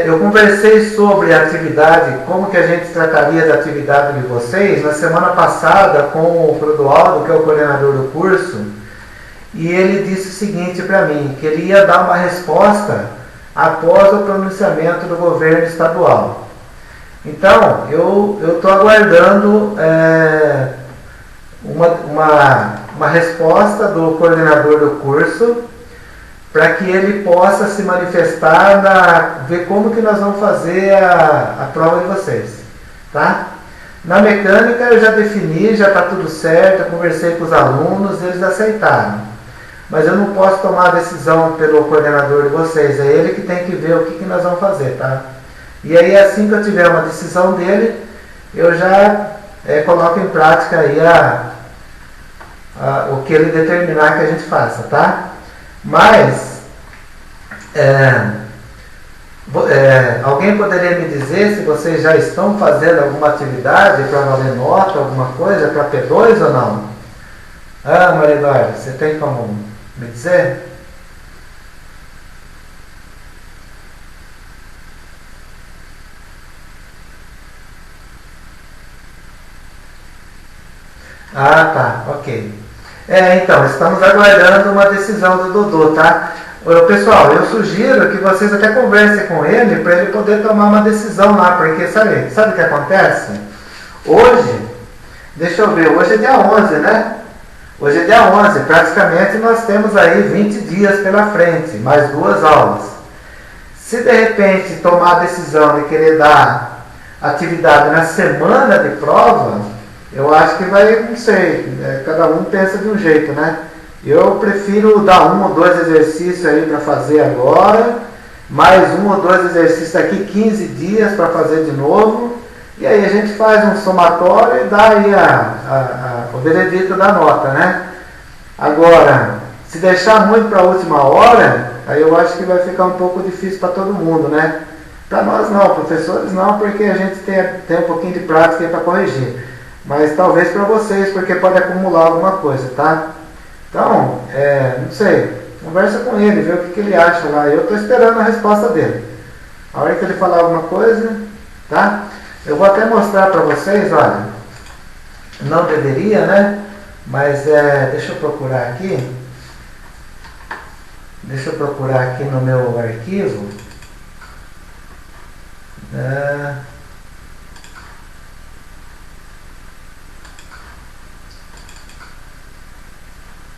Speaker 1: eu conversei sobre a atividade, como que a gente trataria da atividade de vocês, na semana passada com o Clodoaldo, que é o coordenador do curso, e ele disse o seguinte para mim, que ele ia dar uma resposta após o pronunciamento do governo estadual. Então, eu estou aguardando uma resposta do coordenador do curso, para que ele possa se manifestar, ver como que nós vamos fazer a prova de vocês, tá? Na mecânica eu já defini, já está tudo certo, eu conversei com os alunos, eles aceitaram. Mas eu não posso tomar a decisão pelo coordenador de vocês, é ele que tem que ver o que nós vamos fazer, tá? E aí, assim que eu tiver uma decisão dele, eu já coloco em prática aí o que ele determinar que a gente faça, tá? Mas, alguém poderia me dizer se vocês já estão fazendo alguma atividade para valer nota, alguma coisa, para P2 ou não? Maria Eduarda, você tem como me dizer? Tá, ok. Então, estamos aguardando uma decisão do Dodô, tá? Pessoal, eu sugiro que vocês até conversem com ele para ele poder tomar uma decisão lá, porque sabe o que acontece? Hoje, deixa eu ver, hoje é dia 11, né? Hoje é dia 11, praticamente nós temos aí 20 dias pela frente, mais 2 aulas. Se de repente tomar a decisão de querer dar atividade na semana de prova, eu acho que vai, não sei, cada um pensa de um jeito, né? Eu prefiro dar 1 ou 2 exercícios aí para fazer agora, mais 1 ou 2 exercícios daqui 15 dias para fazer de novo, e aí a gente faz um somatório e dá aí o veredito da nota, né? Agora, se deixar muito para a última hora, aí eu acho que vai ficar um pouco difícil para todo mundo, né? Para nós não, professores não, porque a gente tem um pouquinho de prática aí para corrigir. Mas talvez para vocês, porque pode acumular alguma coisa, tá? Então, não sei, conversa com ele, vê o que ele acha lá. Eu estou esperando a resposta dele. A hora que ele falar alguma coisa, tá? Eu vou até mostrar para vocês, olha, não deveria, né? Mas deixa eu procurar aqui. Deixa eu procurar aqui no meu arquivo.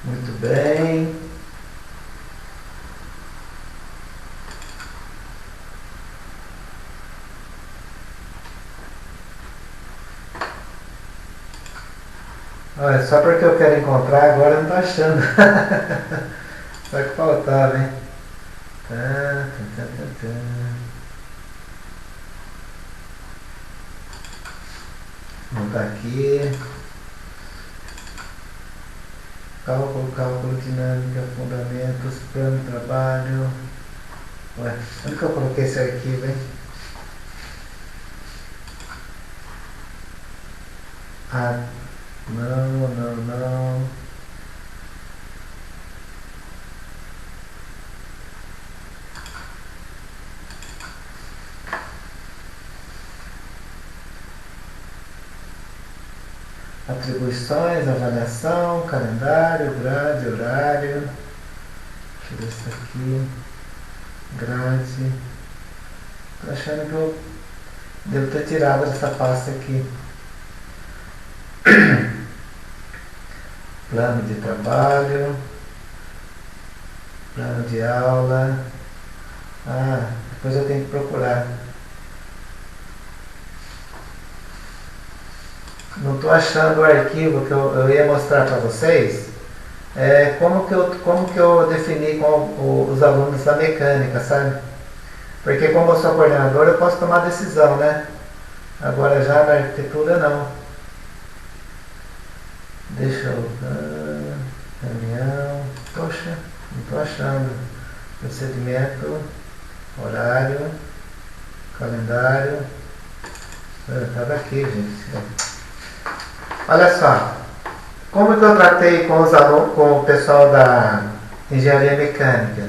Speaker 1: Muito bem. Olha, só porque eu quero encontrar agora eu não tô achando. Só que faltava, hein? Não tá aqui. Cálculo, dinâmica, fundamentos, plano de trabalho. Ué, onde que eu coloquei esse arquivo, hein? Ah, não. Atribuições, avaliação, calendário, grade, horário. Deixa eu ver isso aqui. Grade. Tô achando que eu devo ter tirado essa pasta aqui. Plano de trabalho. Plano de aula. Depois eu tenho que procurar. Não estou achando o arquivo que eu ia mostrar para vocês. Como que eu defini com os alunos da mecânica, sabe? Porque como eu sou coordenador, eu posso tomar decisão, né? Agora já na arquitetura não. Deixa eu... reunião... Poxa, não estou achando. Procedimento, horário, calendário... Estava aqui, gente. Olha só. Como que eu tratei com os alunos, com o pessoal da engenharia mecânica?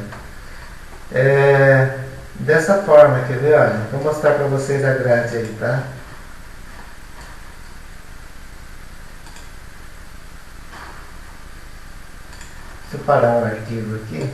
Speaker 1: Dessa forma, quer ver? Olha, vou mostrar para vocês a grade aí, tá? Deixa eu parar o arquivo aqui.